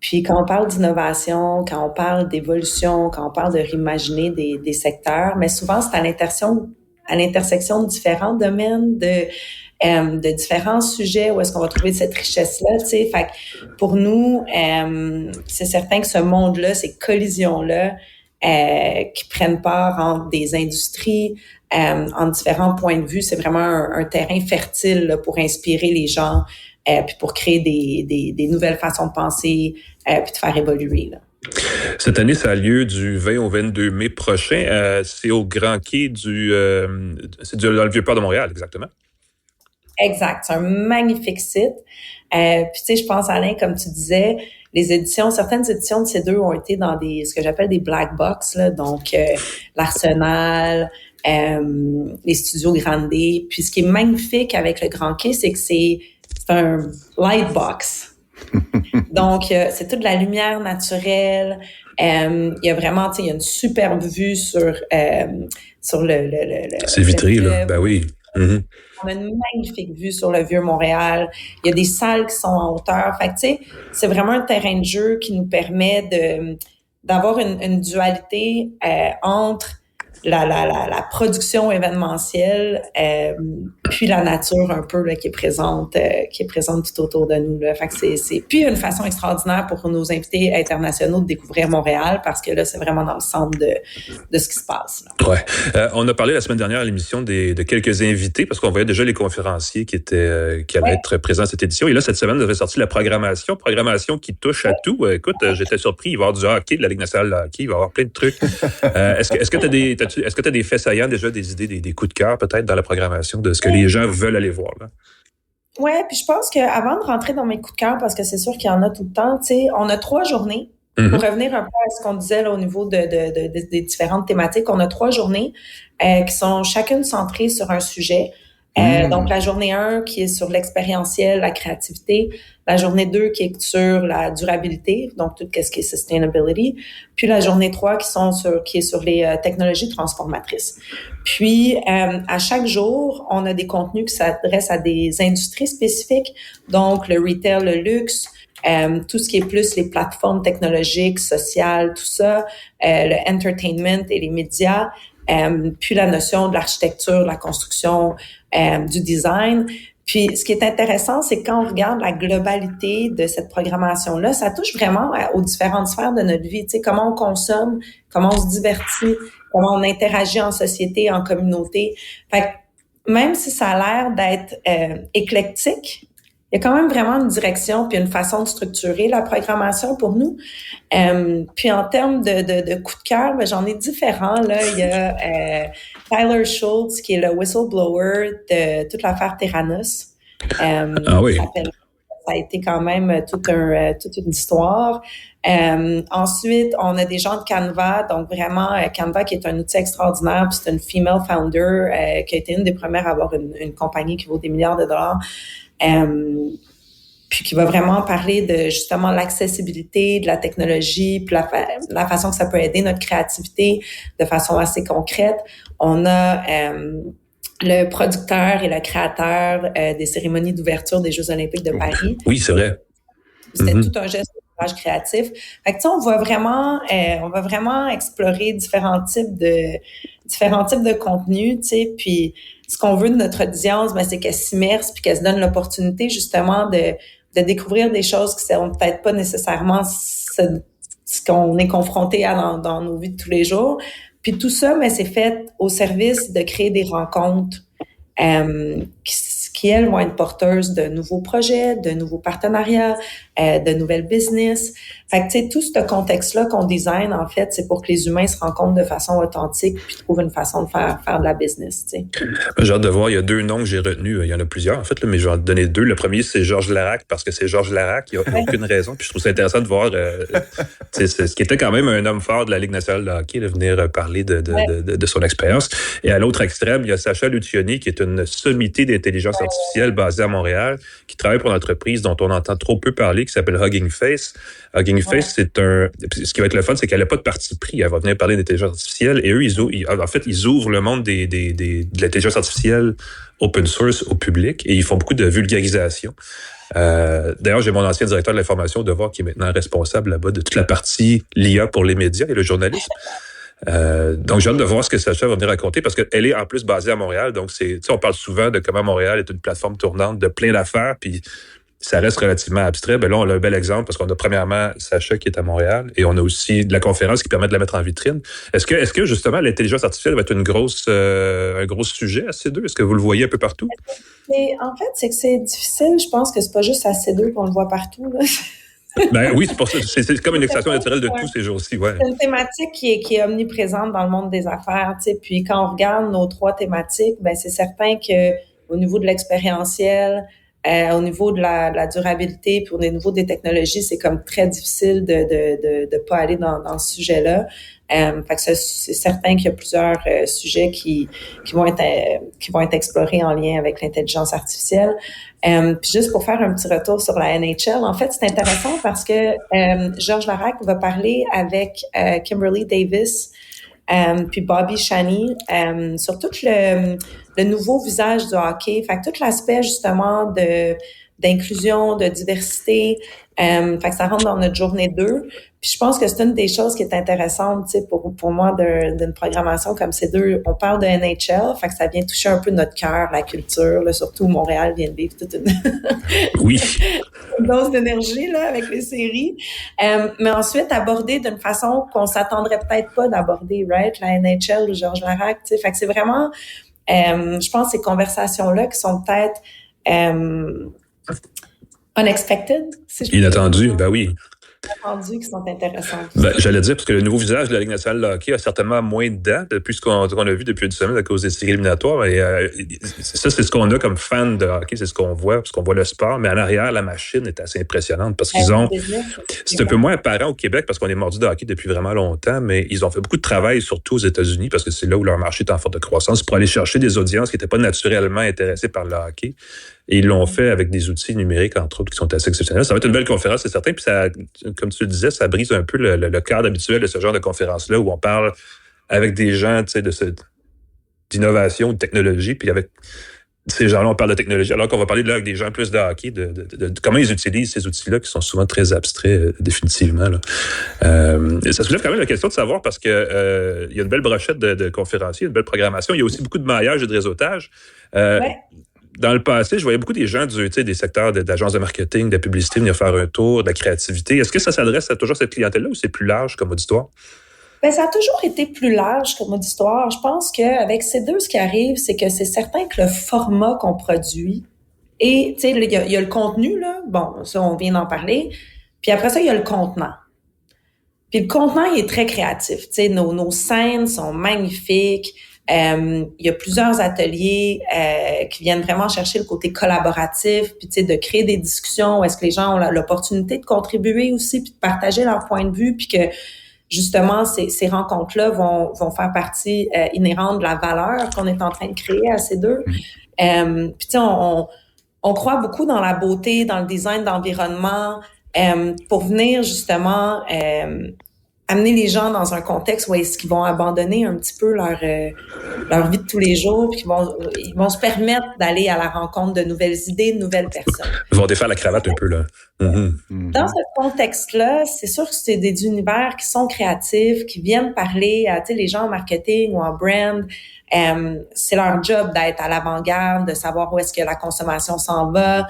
Puis quand on parle d'innovation, quand on parle d'évolution, quand on parle de réimaginer des secteurs, mais souvent c'est à l'intersection de différents domaines, de différents sujets où est-ce qu'on va trouver cette richesse-là, tu sais. Fait que pour nous, c'est certain que ce monde-là, ces collisions-là, qui prennent part entre des industries, en différents points de vue, c'est vraiment un terrain fertile là, pour inspirer les gens, puis pour créer des nouvelles façons de penser, puis de faire évoluer. Là. Cette année, ça a lieu du 20 au 22 mai prochain. C'est au Grand Quai dans le Vieux-Port de Montréal, exactement. Exact. C'est un magnifique site. Puis tu sais, je pense, Alain, comme tu disais, certaines éditions de C2 ont été dans ce que j'appelle des black box, là, donc l'Arsenal, les studios Grande. Puis ce qui est magnifique avec le Grand Quai, c'est que c'est un light box. Donc, c'est toute la lumière naturelle. Il y a vraiment, tu sais, il y a une superbe vue sur le c'est vitré, là. Ben oui. Mm-hmm. On a une magnifique vue sur le Vieux-Montréal. Il y a des salles qui sont en hauteur. Fait que, tu sais, c'est vraiment un terrain de jeu qui nous permet d'avoir une dualité entre la production événementielle puis la nature un peu là, qui est présente tout autour de nous là. Fait que c'est puis une façon extraordinaire pour nos invités internationaux de découvrir Montréal parce que là c'est vraiment dans le centre de ce qui se passe là. Ouais. On a parlé la semaine dernière à l'émission de quelques invités parce qu'on voyait déjà les conférenciers qui allaient être présents à cette édition et là cette semaine vous avez sorti la programmation qui touche à tout. Écoute, j'étais surpris, il va y avoir du hockey, de la Ligue nationale de hockey, il va y avoir plein de trucs. Est-ce que tu as des faits saillants déjà, des idées, des coups de cœur peut-être dans la programmation de ce que les gens veulent aller voir là? Ouais, puis je pense qu'avant de rentrer dans mes coups de cœur, parce que c'est sûr qu'il y en a tout le temps, tu sais, on a 3 journées. Pour revenir un peu à ce qu'on disait là, au niveau des différentes thématiques, on a 3 journées qui sont chacune centrées sur un sujet. Donc, la journée 1 qui est sur l'expérientiel, la créativité. La journée 2 qui est sur la durabilité, donc tout ce qui est sustainability. Puis la journée 3 qui est sur les technologies transformatrices. Puis, à chaque jour, on a des contenus qui s'adressent à des industries spécifiques. Donc, le retail, le luxe, tout ce qui est plus les plateformes technologiques, sociales, tout ça, le entertainment et les médias. Puis la notion de l'architecture, de la construction, du design. Puis, ce qui est intéressant, c'est que quand on regarde la globalité de cette programmation-là, ça touche vraiment aux différentes sphères de notre vie. Tu sais, comment on consomme, comment on se divertit, comment on interagit en société, en communauté. Fait que même si ça a l'air d'être éclectique, il y a quand même vraiment une direction puis une façon de structurer la programmation pour nous. Puis en termes de coups de cœur, ben, j'en ai différents. Là, il y a Tyler Schultz qui est le whistleblower de toute l'affaire Theranos. Oui. Ça a été quand même toute une histoire. Ensuite, on a des gens de Canva, donc vraiment Canva qui est un outil extraordinaire, puis c'est une female founder qui a été une des premières à avoir une compagnie qui vaut des milliards de dollars. Puis qui va vraiment parler de justement l'accessibilité de la technologie, puis la façon que ça peut aider notre créativité de façon assez concrète. On a le producteur et le créateur des cérémonies d'ouverture des Jeux olympiques de Paris. Oui, c'est vrai. C'était tout un geste de créatif. Fait que, tu sais, on va vraiment explorer différents types de contenus, tu sais, puis ce qu'on veut de notre audience, ben, c'est qu'elle s'immerse puis qu'elle se donne l'opportunité, justement, de découvrir des choses qui seront peut-être pas nécessairement ce qu'on est confronté à dans nos vies de tous les jours. Puis tout ça, mais c'est fait au service de créer des rencontres qui, elles, vont être porteuses de nouveaux projets, de nouveaux partenariats, de nouvelles business. Fait que, tu sais, tout ce contexte-là qu'on design, en fait, c'est pour que les humains se rencontrent de façon authentique puis trouvent une façon de faire de la business, tu sais. J'ai hâte de voir, il y a 2 noms que j'ai retenus. Il y en a plusieurs, en fait, là, mais je vais en donner 2. Le premier, c'est Georges Larac, parce que c'est Georges Larac. Il n'y a aucune raison. Puis je trouve ça intéressant de voir ce qui était quand même un homme fort de la Ligue nationale de hockey, de venir parler de son expérience. Et à l'autre extrême, il y a Sacha Lucioni, qui est une sommité d'intelligence artificielle basée à Montréal, qui travaille pour une entreprise dont on entend trop peu parler, qui s'appelle Hugging Face. Hugging Face, c'est ce qui va être le fun, c'est qu'elle n'a pas de parti pris. Elle va venir parler d'intelligence artificielle. Et eux, ils ouvrent le monde de l'intelligence artificielle open source au public et ils font beaucoup de vulgarisation. D'ailleurs, j'ai mon ancien directeur de l'information, Devoir, qui est maintenant responsable là-bas de toute la partie l'IA pour les médias et le journalisme. Donc, j'ai hâte de voir ce que Sacha va venir raconter parce qu'elle est en plus basée à Montréal. Donc, on parle souvent de comment Montréal est une plateforme tournante de plein d'affaires, puis ça reste relativement abstrait. Ben là, on a un bel exemple parce qu'on a premièrement Sacha qui est à Montréal et on a aussi de la conférence qui permet de la mettre en vitrine. Est-ce que justement, l'intelligence artificielle va être un gros sujet à C2? Est-ce que vous le voyez un peu partout? Et en fait, c'est que c'est difficile. Je pense que c'est pas juste à C2 qu'on le voit partout, là. Ben oui, c'est pour ça. C'est comme une extension naturelle de tous ces jours-ci, ouais. C'est une thématique qui est omniprésente dans le monde des affaires, tu sais. Puis quand on regarde nos 3 thématiques, ben c'est certain que au niveau de l'expérientiel, au niveau de la durabilité, puis au niveau des technologies, c'est comme très difficile de pas aller dans ce sujet-là. Fait que c'est certain qu'il y a plusieurs sujets qui vont être explorés en lien avec l'intelligence artificielle. Puis juste pour faire un petit retour sur la NHL, en fait, c'est intéressant parce que Georges Larac va parler avec Kimberly Davis puis Bobby Shani sur tout le nouveau visage du hockey. Fait que tout l'aspect justement d'inclusion, de diversité, fait que ça rentre dans notre journée 2. Puis je pense que c'est une des choses qui est intéressante, tu sais, pour moi d'une programmation comme C2. On parle de NHL, fait que ça vient toucher un peu notre cœur, la culture, là, surtout Montréal vient de vivre toute une dose d'énergie là avec les séries. Mais ensuite aborder d'une façon qu'on s'attendrait peut-être pas d'aborder, right? La NHL ou Georges Larac, tu sais. Fait que c'est vraiment, je pense, ces conversations-là qui sont peut-être unexpected. Si Inattendu, ben oui. Inattendu qui sont intéressantes. Ben, j'allais dire, parce que le nouveau visage de la Ligue nationale de hockey a certainement moins de dents depuis ce qu'on a vu depuis une semaine à cause des séries éliminatoires. Et ça, c'est ce qu'on a comme fan de hockey, c'est ce qu'on voit, parce qu'on voit le sport. Mais en arrière, la machine est assez impressionnante parce qu'ils ont... C'est un peu moins apparent au Québec parce qu'on est mordu de hockey depuis vraiment longtemps, mais ils ont fait beaucoup de travail, surtout aux États-Unis, parce que c'est là où leur marché est en forte croissance, pour aller chercher des audiences qui n'étaient pas naturellement intéressées par le hockey. Et ils l'ont fait avec des outils numériques, entre autres, qui sont assez exceptionnels. Ça va être une belle conférence, c'est certain. Puis ça, comme tu le disais, ça brise un peu le cadre habituel de ce genre de conférence-là où on parle avec des gens, tu sais, d'innovation, de technologie. Puis avec ces gens-là, on parle de technologie. Alors qu'on va parler là avec des gens plus de hockey, de comment ils utilisent ces outils-là qui sont souvent très abstraits, définitivement. Là. Ça soulève quand même la question de savoir parce que il y a une belle brochette de conférenciers, une belle programmation. Il y a aussi beaucoup de maillage et de réseautage. Ouais. Dans le passé, je voyais beaucoup des gens des secteurs d'agences de marketing, de publicité venir faire un tour, de la créativité. Est-ce que ça s'adresse à toujours cette clientèle-là ou c'est plus large comme auditoire? Ben, ça a toujours été plus large comme auditoire. Je pense qu'avec C2, ce qui arrive, c'est que c'est certain que le format qu'on produit et, tu sais, il y a le contenu, là. Bon, ça, on vient d'en parler. Puis après ça, il y a le contenant. Puis le contenant, il est très créatif. Tu sais, nos scènes sont magnifiques. Il y a plusieurs ateliers qui viennent vraiment chercher le côté collaboratif, puis tu sais, de créer des discussions où est-ce que les gens ont l'opportunité de contribuer aussi, puis de partager leur point de vue, puis que justement ces rencontres-là vont faire partie inhérente de la valeur qu'on est en train de créer à ces deux. Puis tu sais, on croit beaucoup dans la beauté, dans le design d'environnement, pour venir justement amener les gens dans un contexte où est-ce qu'ils vont abandonner un petit peu leur vie de tous les jours, puis ils vont se permettre d'aller à la rencontre de nouvelles idées, de nouvelles personnes. Ils vont défaire la cravate un peu, là. Dans ce contexte-là, c'est sûr que c'est des univers qui sont créatifs, qui viennent parler à, tu sais, les gens en marketing ou en brand. C'est leur job d'être à l'avant-garde, de savoir où est-ce que la consommation s'en va,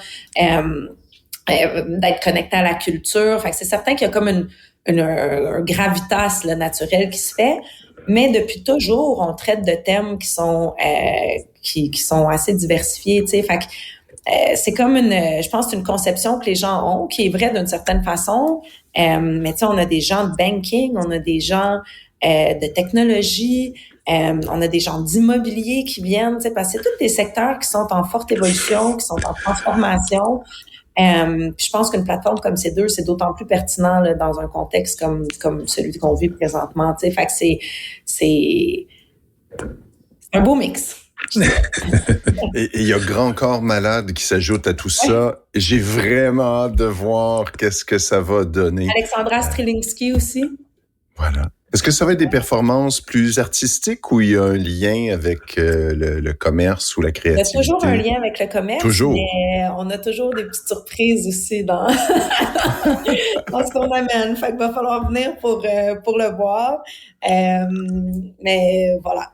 d'être connecté à la culture. Fait que c'est certain qu'il y a comme un gravitas là, naturel qui se fait, mais depuis toujours, on traite de thèmes qui sont assez diversifiés, tu sais. Fait que c'est comme je pense, c'est une conception que les gens ont, qui est vraie d'une certaine façon. Mais tu sais, on a des gens de banking, on a des gens de technologie, on a des gens d'immobilier qui viennent, tu sais, parce que c'est tous des secteurs qui sont en forte évolution, qui sont en transformation. Puis je pense qu'une plateforme comme C2, c'est d'autant plus pertinent là, dans un contexte comme celui qu'on vit présentement. Tu sais, fait que c'est un beau mix. Et il y a Grand Corps Malade qui s'ajoute à tout ça. J'ai vraiment hâte de voir qu'est-ce que ça va donner. Alexandra Strelinsky aussi. Voilà. Est-ce que ça va être des performances plus artistiques ou il y a un lien avec le commerce ou la créativité? Il y a toujours un lien avec le commerce, toujours. Mais on a toujours des petites surprises aussi dans ce qu'on amène. Fait qu'il va falloir venir pour le voir. Mais voilà.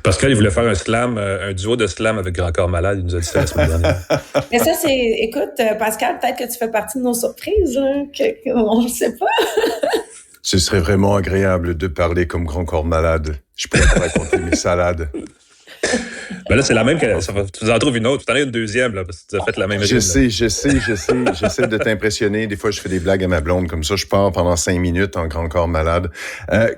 Pascal, il voulait faire un duo de slam avec Grand Corps Malade. Il nous a dit ça la semaine dernière. Mais ça, écoute, Pascal, peut-être que tu fais partie de nos surprises, hein, on ne sait pas. Ce serait vraiment agréable de parler comme Grand Corps Malade. Je pourrais te raconter mes salades. Ben là, c'est la même que tu en trouves une autre. Tu en as une deuxième, là, parce que tu as fait la même Je sais. J'essaie de t'impressionner. Des fois, je fais des blagues à ma blonde. Comme ça, je pars pendant 5 minutes en Grand Corps Malade.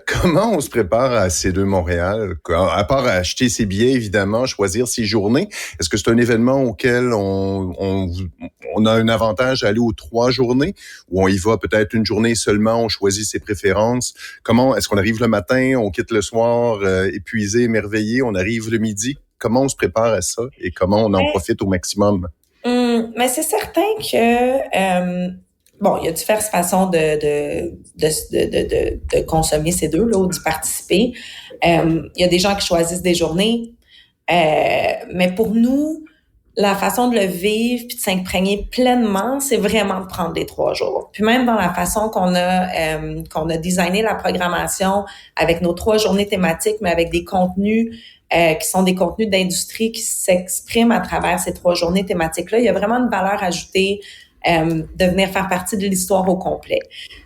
Comment on se prépare à C2 Montréal? À part acheter ses billets, évidemment, choisir ses journées. Est-ce que c'est un événement auquel on a un avantage à aller aux 3 journées? Ou on y va peut-être une journée seulement, on choisit ses préférences? Comment? Est-ce qu'on arrive le matin, on quitte le soir, épuisé, émerveillé, on arrive le midi? Comment on se prépare à ça et comment on en profite au maximum? Mais c'est certain que il y a diverses façons de consommer ces deux là ou d'y participer. Il y a des gens qui choisissent des journées, mais pour nous, la façon de le vivre puis de s'imprégner pleinement, c'est vraiment de prendre les 3 jours. Puis même dans la façon qu'on a designé la programmation avec nos 3 journées thématiques, mais avec des contenus qui sont des contenus d'industrie qui s'expriment à travers ces 3 journées thématiques-là. Il y a vraiment une valeur ajoutée de venir faire partie de l'histoire au complet.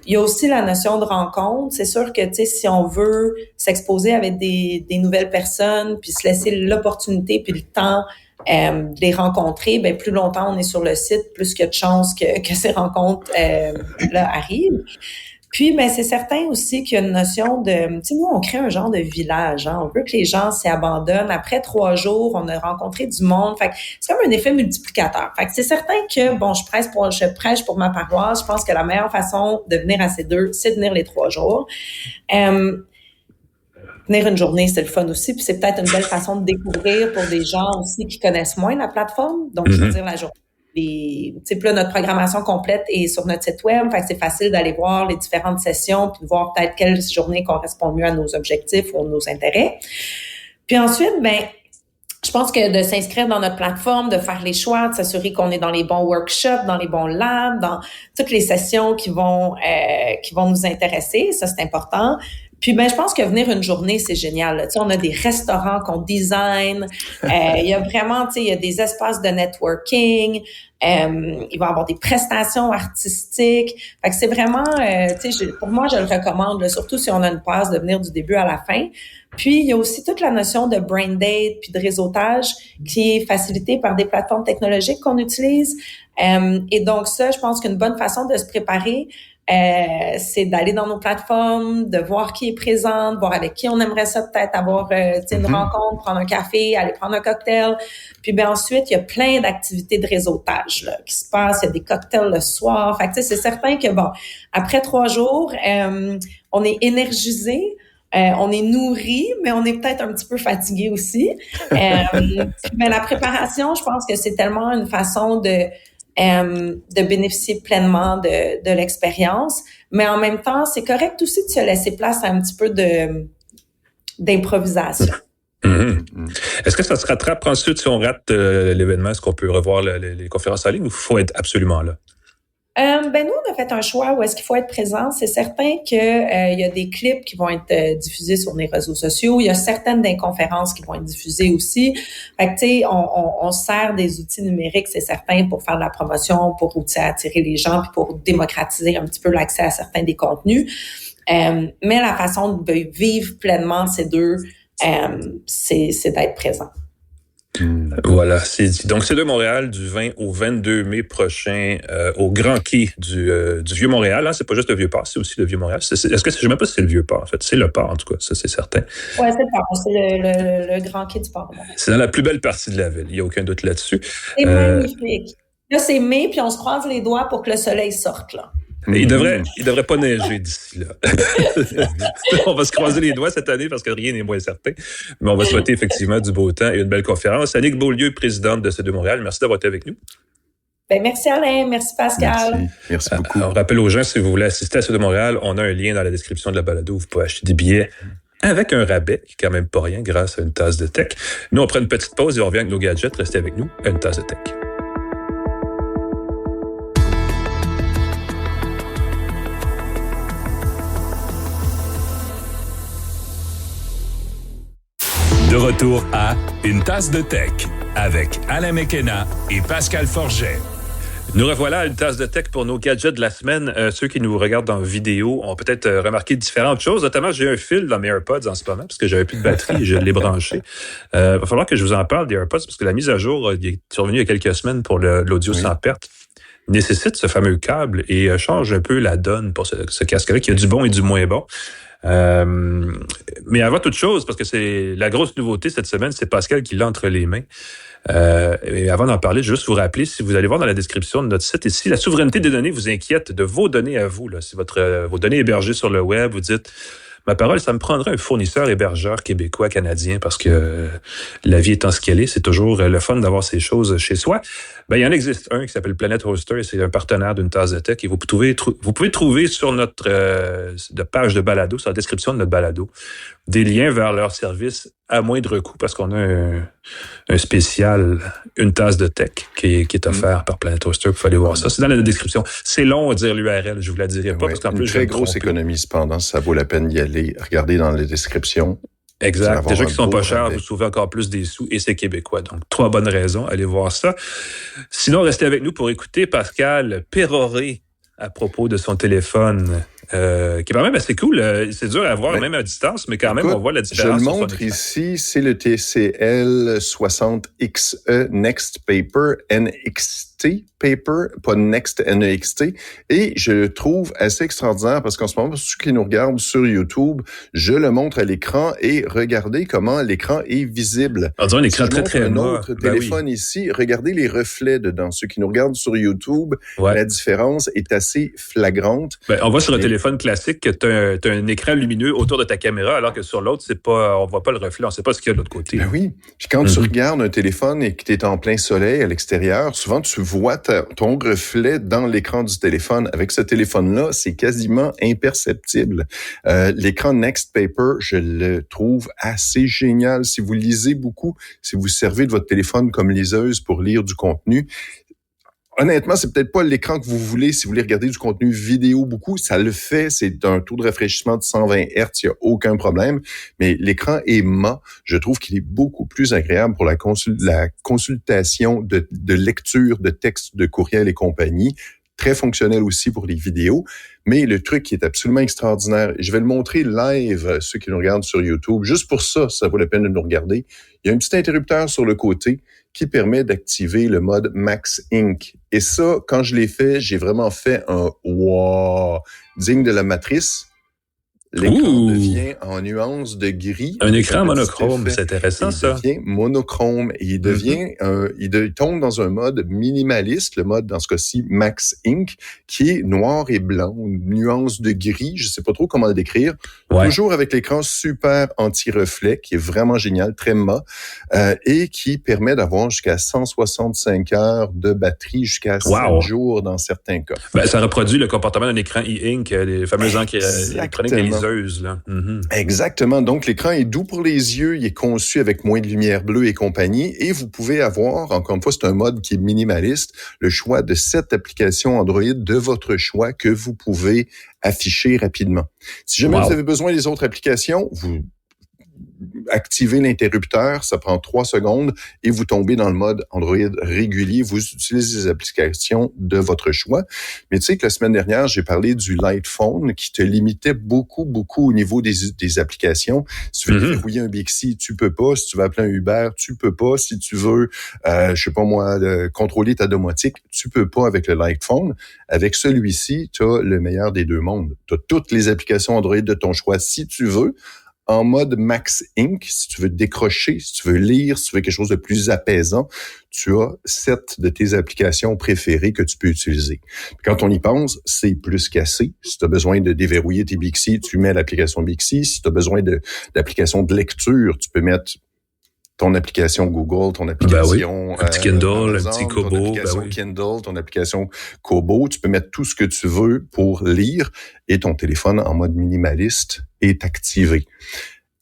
Il y a aussi la notion de rencontre. C'est sûr que, tu sais, si on veut s'exposer avec des nouvelles personnes, puis se laisser l'opportunité puis le temps de les rencontrer, ben plus longtemps on est sur le site, plus qu'il y a de chances que ces rencontres là arrivent. Puis, ben, c'est certain aussi qu'il y a une notion de, tu sais, nous, on crée un genre de village, hein. On veut que les gens s'y abandonnent. Après 3 jours, on a rencontré du monde. Fait que c'est comme un effet multiplicateur. Fait que c'est certain que, bon, je prêche pour ma paroisse. Je pense que la meilleure façon de venir à C2, c'est de venir les 3 jours. Venir une journée, c'est le fun aussi. Puis c'est peut-être une belle façon de découvrir pour des gens aussi qui connaissent moins la plateforme. Donc, je veux dire, la journée. Puis là, notre programmation complète est sur notre site web, fait que c'est facile d'aller voir les différentes sessions puis de voir peut-être quelle journée correspond mieux à nos objectifs ou à nos intérêts. Puis ensuite, ben, je pense que de s'inscrire dans notre plateforme, de faire les choix, de s'assurer qu'on est dans les bons workshops, dans les bons labs, dans toutes les sessions qui vont nous intéresser, ça c'est important. Puis ben je pense que venir une journée c'est génial. Tu sais, on a des restaurants qu'on design, il y a vraiment, tu sais, il y a des espaces de networking, il va y avoir des prestations artistiques. Fait que c'est vraiment, tu sais, pour moi je le recommande, là, surtout si on a une passe de venir du début à la fin. Puis il y a aussi toute la notion de brain date puis de réseautage qui est facilitée par des plateformes technologiques qu'on utilise. Et donc ça, je pense qu'une bonne façon de se préparer, c'est d'aller dans nos plateformes, de voir qui est présent, de voir avec qui on aimerait ça peut-être avoir une rencontre, prendre un café, aller prendre un cocktail. Puis ben ensuite, il y a plein d'activités de réseautage là, qui se passent. Il y a des cocktails le soir. Fait que tu sais, c'est certain que bon, après 3 jours, on est énergisé. On est nourri, mais on est peut-être un petit peu fatigué aussi. Mais la préparation, je pense que c'est tellement une façon de de bénéficier pleinement de l'expérience. Mais en même temps, c'est correct aussi de se laisser place à un petit peu d'improvisation. Est-ce que ça se rattrape ensuite si on rate l'événement? Est-ce qu'on peut revoir les conférences en ligne ou il faut être absolument là? Nous, on a fait un choix où est-ce qu'il faut être présent. C'est certain que il y a des clips qui vont être diffusés sur les réseaux sociaux. Il y a certaines des conférences qui vont être diffusées aussi. Fait que, tu sais, on sert des outils numériques, c'est certain, pour faire de la promotion, pour attirer les gens, puis pour démocratiser un petit peu l'accès à certains des contenus. Mais la façon de vivre pleinement ces deux, c'est d'être présent. Voilà, c'est dit. Donc, C2 Montréal du 20 au 22 mai prochain au Grand Quai du Vieux-Montréal. Hein, c'est pas juste le Vieux-Port, c'est aussi le Vieux-Montréal. Est-ce que je ne sais même pas si c'est le Vieux-Port, en fait. C'est le port, en tout cas, ça, c'est certain. Oui, c'est le port. C'est le Grand Quai du Port. C'est dans la plus belle partie de la ville. Il n'y a aucun doute là-dessus. C'est magnifique. Là, c'est mai, puis on se croise les doigts pour que le soleil sorte, là. Il devrait pas neiger d'ici là. On va se croiser les doigts cette année parce que rien n'est moins certain. Mais on va souhaiter effectivement du beau temps et une belle conférence. Annick Beaulieu, présidente de C2 Montréal, merci d'avoir été avec nous. Merci Alain, merci Pascal. Merci beaucoup. On rappelle aux gens, si vous voulez assister à C2 Montréal, on a un lien dans la description de la balado où vous pouvez acheter des billets avec un rabais, qui est quand même pas rien grâce à une tasse de tech. Nous, on prend une petite pause et on revient avec nos gadgets. Restez avec nous à une tasse de tech. De retour à Une tasse de tech avec Alain McKenna et Pascal Forget. Nous revoilà à une tasse de tech pour nos gadgets de la semaine. Ceux qui nous regardent en vidéo ont peut-être remarqué différentes choses. Notamment, j'ai un fil dans mes AirPods en ce moment parce que j'avais plus de batterie et je l'ai branché. Va falloir que je vous en parle des AirPods parce que la mise à jour est survenue il y a quelques semaines pour l'audio sans perte. Nécessite ce fameux câble et change un peu la donne pour ce casque-là qui a du bon et du moins bon. Mais avant toute chose, parce que c'est la grosse nouveauté cette semaine, c'est Pascal qui l'a entre les mains. Et avant d'en parler, je vais juste vous rappeler, si vous allez voir dans la description de notre site ici, la souveraineté des données vous inquiète de vos données à vous. Là. Si vos données hébergées sur le web, vous dites... Ma parole, ça me prendrait un fournisseur hébergeur québécois, canadien, parce que la vie étant ce qu'elle est, c'est toujours le fun d'avoir ces choses chez soi. Ben, il y en existe un qui s'appelle Planet Hoster, et c'est un partenaire d'une tasse de tech. Et vous pouvez trouver sur notre page de balado, sur la description de notre balado, des liens vers leur service à moindre coût, parce qu'on a un spécial, une tasse de tech qui est offert par Planet Hoster. Vous pouvez aller voir ça. C'est dans la description. C'est long à dire l'URL, je vous la dirai pas, parce qu'en plus, une très grosse économie, cependant, ça vaut la peine d'y aller. Regardez dans la description. Exact. Déjà qui sont pas chers, vous sauvez encore plus des sous et c'est québécois. Donc, 3 bonnes raisons. Allez voir ça. Sinon, restez avec nous pour écouter Pascal pérorer à propos de son téléphone, qui est quand même assez cool. C'est dur à voir, même à distance, mais quand même, on voit la différence. Je le montre ici, c'est le TCL 60XE Next Paper, NXT Paper, pas Next NEXT, et je le trouve assez extraordinaire parce qu'en ce moment, pour ceux qui nous regardent sur YouTube, je le montre à l'écran et regardez comment l'écran est visible. On dirait un écran très, très un autre téléphone ici, regardez les reflets dedans. Ceux qui nous regardent sur YouTube, la différence est assez flagrante. On voit sur un téléphone classique que tu as un écran lumineux autour de ta caméra, alors que sur l'autre, on voit pas le reflet, on sait pas ce qu'il y a de l'autre côté. Ben oui. Puis quand tu regardes un téléphone et que tu es en plein soleil à l'extérieur, souvent tu vois ton reflet dans l'écran du téléphone. Avec ce téléphone-là, c'est quasiment imperceptible. L'écran Next Paper, je le trouve assez génial. Si vous lisez beaucoup, si vous servez de votre téléphone comme liseuse pour lire du contenu, honnêtement, c'est peut-être pas l'écran que vous voulez si vous voulez regarder du contenu vidéo beaucoup. Ça le fait. C'est un taux de rafraîchissement de 120 Hz. Il n'y a aucun problème. Mais l'écran est mat. Je trouve qu'il est beaucoup plus agréable pour la consultation de lecture de textes, de courriels et compagnie. Très fonctionnel aussi pour les vidéos. Mais le truc qui est absolument extraordinaire, et je vais le montrer live, ceux qui nous regardent sur YouTube. Juste pour ça, ça vaut la peine de nous regarder. Il y a un petit interrupteur sur le côté qui permet d'activer le mode Max Ink. Et ça, quand je l'ai fait, j'ai vraiment fait un wow digne de la Matrice. L'écran devient en nuance de gris. Un écran monochrome, c'est intéressant ça. Il devient monochrome et il devient, il tombe dans un mode minimaliste, le mode dans ce cas-ci Max Ink, qui est noir et blanc, une nuance de gris, je sais pas trop comment le décrire. Ouais. Toujours avec l'écran super anti-reflet, qui est vraiment génial, très mat, et qui permet d'avoir jusqu'à 165 heures de batterie, jusqu'à 7 jours dans certains cas. Ben, ça reproduit le comportement d'un écran e-ink, les fameux électroniques des liseuses. Là. Exactement. Donc, l'écran est doux pour les yeux, il est conçu avec moins de lumière bleue et compagnie, et vous pouvez avoir, encore une fois, c'est un mode qui est minimaliste, le choix de 7 applications Android de votre choix que vous pouvez afficher rapidement. Si jamais vous avez besoin des autres applications, vous activez l'interrupteur, ça prend 3 secondes et vous tombez dans le mode Android régulier. Vous utilisez les applications de votre choix. Mais tu sais que la semaine dernière, j'ai parlé du Light Phone qui te limitait beaucoup au niveau des applications. Si tu veux déverrouiller un Bixi, tu peux pas. Si tu veux appeler un Uber, tu peux pas. Si tu veux, je sais pas moi, contrôler ta domotique, tu peux pas avec le Light Phone. Avec celui-ci, tu as le meilleur des deux mondes. Tu as toutes les applications Android de ton choix si tu veux. En mode Max Ink, si tu veux décrocher, si tu veux lire, si tu veux quelque chose de plus apaisant, tu as 7 de tes applications préférées que tu peux utiliser. Quand on y pense, c'est plus qu'assez. Si tu as besoin de déverrouiller tes Bixi, tu mets l'application Bixi. Si tu as besoin d'application de lecture, tu peux mettre ton application Google, ton application un petit Kindle, Amazon, un petit Kobo, ton application Kindle, ton application Kobo. Tu peux mettre tout ce que tu veux pour lire et ton téléphone en mode minimaliste est activé.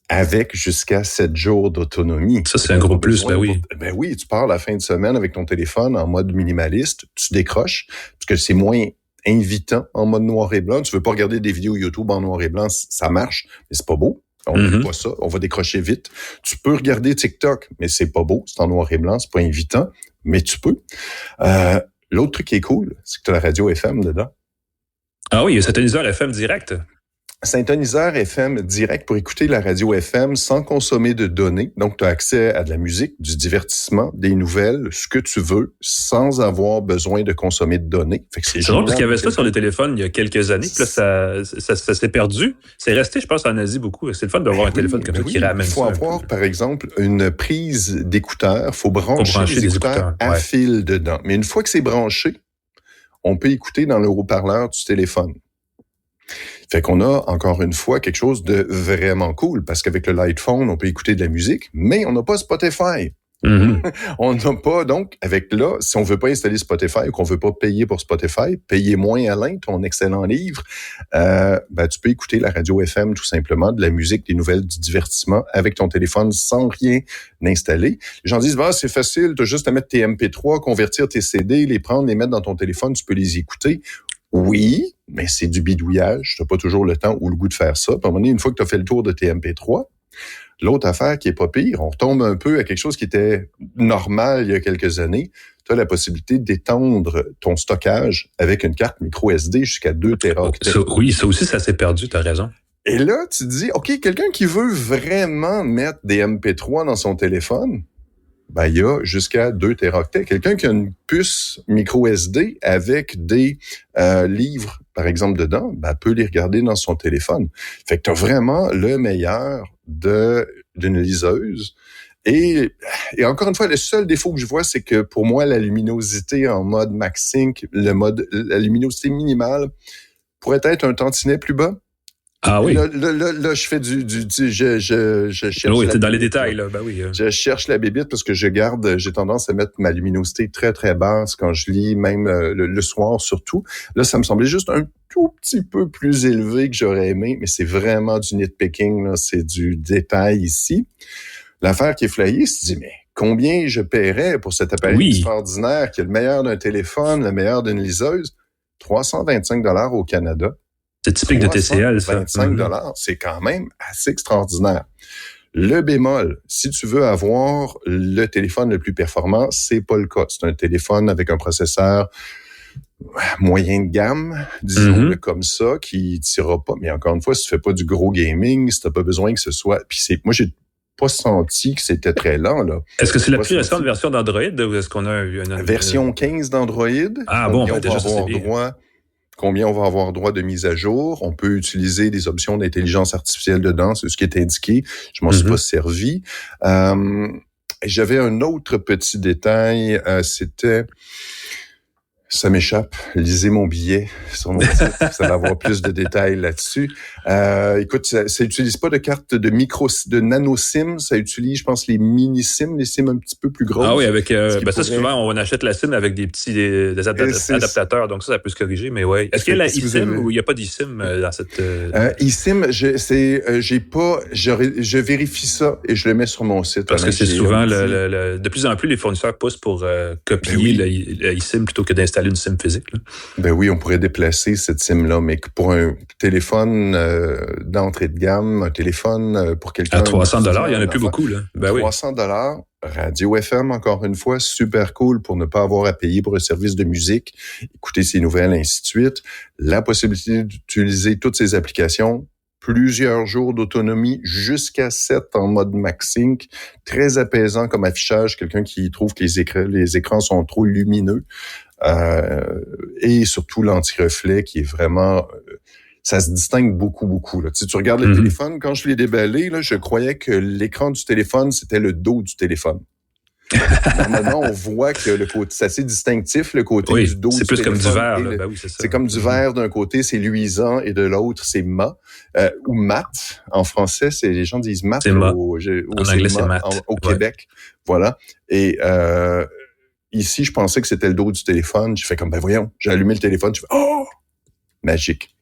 Avec jusqu'à 7 jours d'autonomie. Ça, c'est un gros plus, oui. Ben oui, tu pars la fin de semaine avec ton téléphone en mode minimaliste, tu décroches, parce que c'est moins invitant en mode noir et blanc. Tu veux pas regarder des vidéos YouTube en noir et blanc, ça marche, mais c'est pas beau. On ne fait pas ça, on va décrocher vite. Tu peux regarder TikTok, mais c'est pas beau, c'est en noir et blanc, c'est pas invitant, mais tu peux. L'autre truc qui est cool, c'est que tu as la radio FM dedans. Ah oui, il y a synthoniseur FM direct. Synthoniseur FM direct pour écouter la radio FM sans consommer de données. Donc, tu as accès à de la musique, du divertissement, des nouvelles, ce que tu veux, sans avoir besoin de consommer de données. Fait que c'est drôle parce qu'il y avait ça sur les téléphones il y a quelques années. Puis là, ça s'est perdu. C'est resté, je pense, en Asie beaucoup. C'est le fun d'avoir un téléphone comme ça qui ramène ça. Il faut avoir, par exemple, une prise d'écouteur. Il faut brancher les écouteurs à fil dedans. Mais une fois que c'est branché, on peut écouter dans le haut-parleur du téléphone. Fait qu'on a, encore une fois, quelque chose de vraiment cool, parce qu'avec le Light Phone, on peut écouter de la musique, mais on n'a pas Spotify. On n'a pas, donc, avec là, si on veut pas installer Spotify ou qu'on veut pas payer pour Spotify, payer moins Alain, ton excellent livre, tu peux écouter la radio FM, tout simplement, de la musique, des nouvelles, du divertissement, avec ton téléphone, sans rien installer. Les gens disent, c'est facile, tu as juste à mettre tes MP3, convertir tes CD, les prendre, les mettre dans ton téléphone, tu peux les écouter. Oui, mais c'est du bidouillage. Tu n'as pas toujours le temps ou le goût de faire ça. Puis à un moment donné, une fois que tu as fait le tour de tes MP3, l'autre affaire qui est pas pire, on retombe un peu à quelque chose qui était normal il y a quelques années. Tu as la possibilité d'étendre ton stockage avec une carte micro SD jusqu'à 2 téraoctets. Oui, ça aussi, ça s'est perdu, tu as raison. Et là, tu te dis, OK, quelqu'un qui veut vraiment mettre des MP3 dans son téléphone, il y a jusqu'à 2 téraoctets. Quelqu'un qui a une puce micro SD avec des livres, par exemple, dedans, peut les regarder dans son téléphone. Fait que tu as vraiment le meilleur d'une liseuse. Et encore une fois, le seul défaut que je vois, c'est que pour moi, la luminosité en mode Max Ink, la luminosité minimale pourrait être un tantinet plus bas. Ah oui. Là, je fais je cherche. Oui, t'es dans les détails, là. Oui. Je cherche la bébite parce que j'ai tendance à mettre ma luminosité très, très basse quand je lis, même le soir surtout. Là, ça me semblait juste un tout petit peu plus élevé que j'aurais aimé, mais c'est vraiment du nitpicking, là. C'est du détail ici. L'affaire qui est flyée, c'est dit, mais combien je paierais pour cet appareil extraordinaire qui est le meilleur d'un téléphone, le meilleur d'une liseuse? 325 $ au Canada. C'est typique de TCL, ça. 25 $, c'est quand même assez extraordinaire. Le bémol, si tu veux avoir le téléphone le plus performant, c'est pas le cas. C'est un téléphone avec un processeur moyen de gamme, disons-le comme ça, qui tirera pas. Mais encore une fois, si tu fais pas du gros gaming, si t'as pas besoin que ce soit... Puis moi, j'ai pas senti que c'était très lent, là. Est-ce que c'est la plus récente version d'Android ou est-ce qu'on a une... Version 15 d'Android. Ah bon, on va déjà avoir droit combien on va avoir droit de mise à jour. On peut utiliser des options d'intelligence artificielle dedans, c'est ce qui est indiqué. Je m'en suis pas servi. J'avais un autre petit détail, c'était... Ça m'échappe. Lisez mon billet sur mon site. Ça va avoir plus de détails là-dessus. Écoute, ça utilise pas de carte de nano SIM. Ça utilise, je pense, les mini SIM, les SIM un petit peu plus grosses. Ah oui, avec ça souvent on achète la SIM avec des petits des adaptateurs. Donc ça peut se corriger. Mais ouais. Est-ce qu'il y a la eSIM ou il n'y a pas d'eSIM dans cette eSIM, je vérifie ça et je le mets sur mon site. Parce que c'est souvent de plus en plus les fournisseurs poussent pour copier la eSIM plutôt que d'installer une SIM physique. Là. Ben oui, on pourrait déplacer cette SIM-là, mais pour un téléphone d'entrée de gamme, un téléphone pour quelqu'un... À $300, il n'y en a plus beaucoup. Là. Ben $300, radio FM, encore une fois, super cool pour ne pas avoir à payer pour un service de musique, écouter ses nouvelles, ainsi de suite. La possibilité d'utiliser toutes ces applications, plusieurs jours d'autonomie, jusqu'à 7 en mode MagSync, très apaisant comme affichage, quelqu'un qui trouve que les écrans sont trop lumineux. Et surtout l'anti-reflet qui est vraiment... ça se distingue beaucoup. Là. Tu regardes le téléphone, quand je l'ai déballé, là, je croyais que l'écran du téléphone, c'était le dos du téléphone. Normalement, on voit que le côté, c'est assez distinctif, le côté du dos du téléphone. C'est plus comme du verre. Là. Ben oui, c'est ça. C'est comme du verre d'un côté, c'est luisant, et de l'autre, c'est mat. Ou mat. En français, les gens disent mat. C'est mat. En anglais, c'est mat. Au Québec. Voilà. Et... ici, je pensais que c'était le dos du téléphone. J'ai fait comme, ben voyons, j'ai allumé le téléphone. Je fais, oh! Magique.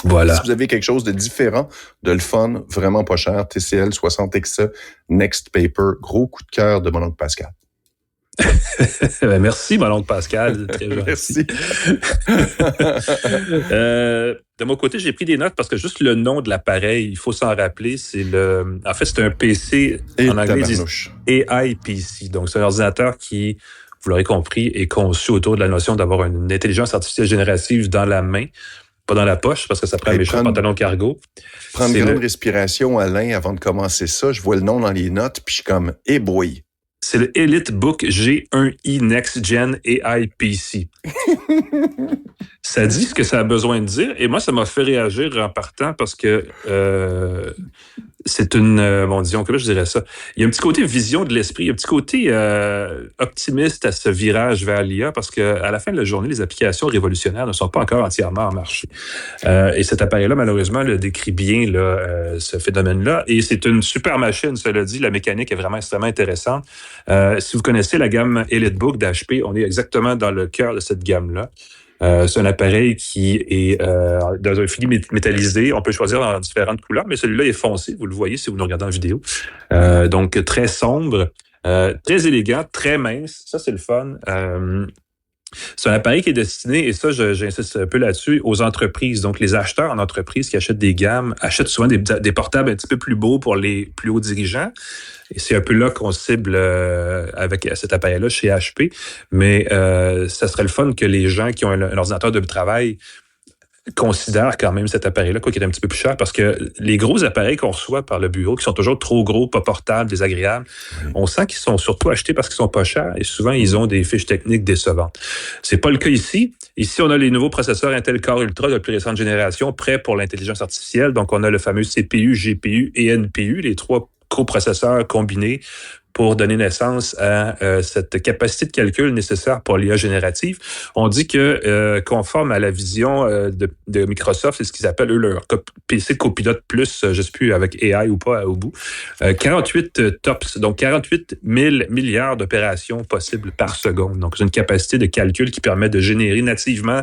Voilà. Si vous avez quelque chose de différent, de le fun, vraiment pas cher, TCL 60XE, Next Paper, gros coup de cœur de mon oncle Pascal. Merci, mon oncle Pascal. Très Merci. De mon côté, j'ai pris des notes parce que juste le nom de l'appareil, il faut s'en rappeler, c'est c'est un PC, en anglais, ils disent AI PC. Donc, c'est un ordinateur qui, vous l'aurez compris, est conçu autour de la notion d'avoir une intelligence artificielle générative dans la main, pas dans la poche, parce que ça prend un méchant pantalon cargo. Prendre une grande respiration, Alain, avant de commencer ça. Je vois le nom dans les notes, puis je suis comme, eh boy! C'est le EliteBook G1i Next Gen AI PC. Ça dit ce que ça a besoin de dire. Et moi, ça m'a fait réagir en partant parce que c'est disons, comment je dirais ça? Il y a un petit côté vision de l'esprit, il y a un petit côté optimiste à ce virage vers l'IA parce qu'à la fin de la journée, les applications révolutionnaires ne sont pas encore entièrement en marché. Et cet appareil-là, malheureusement, le décrit bien ce phénomène-là. Et c'est une super machine, cela dit. La mécanique est vraiment extrêmement intéressante. Si vous connaissez la gamme EliteBook d'HP, on est exactement dans le cœur de cette gamme-là. C'est un appareil qui est dans un fini métallisé. On peut choisir dans différentes couleurs, mais celui-là est foncé. Vous le voyez si vous nous regardez en vidéo. Donc, très sombre, très élégant, très mince. Ça, c'est le fun. C'est un appareil qui est destiné, et ça, j'insiste un peu là-dessus, aux entreprises. Donc, les acheteurs en entreprise qui achètent des gammes achètent souvent des portables un petit peu plus beaux pour les plus hauts dirigeants. Et c'est un peu là qu'on cible avec cet appareil-là chez HP. Mais ça serait le fun que les gens qui ont un ordinateur de travail considèrent quand même cet appareil-là, quoi qu'il est un petit peu plus cher, parce que les gros appareils qu'on reçoit par le bureau, qui sont toujours trop gros, pas portables, désagréables, on sent qu'ils sont surtout achetés parce qu'ils sont pas chers et souvent, ils ont des fiches techniques décevantes. C'est pas le cas ici. Ici, on a les nouveaux processeurs Intel Core Ultra de la plus récente génération, prêts pour l'intelligence artificielle. Donc, on a le fameux CPU, GPU et NPU, les 3 coprocesseurs combinés pour donner naissance à cette capacité de calcul nécessaire pour l'IA générative. On dit que, conforme à la vision de Microsoft, c'est ce qu'ils appellent, eux, leur PC Copilot Plus, je ne sais plus avec AI ou pas au bout, 48 TOPS, donc 48 000 milliards d'opérations possibles par seconde. Donc, c'est une capacité de calcul qui permet de générer nativement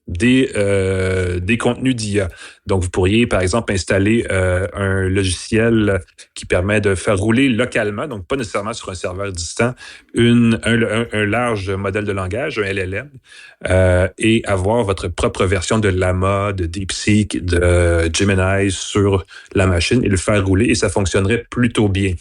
des contenus d'IA. Donc, vous pourriez, par exemple, installer un logiciel qui permet de faire rouler localement, donc pas nécessairement sur un serveur distant, un large modèle de langage, un LLM, et avoir votre propre version de Llama, de DeepSeek, de Gemini sur la machine et le faire rouler, et ça fonctionnerait plutôt bien.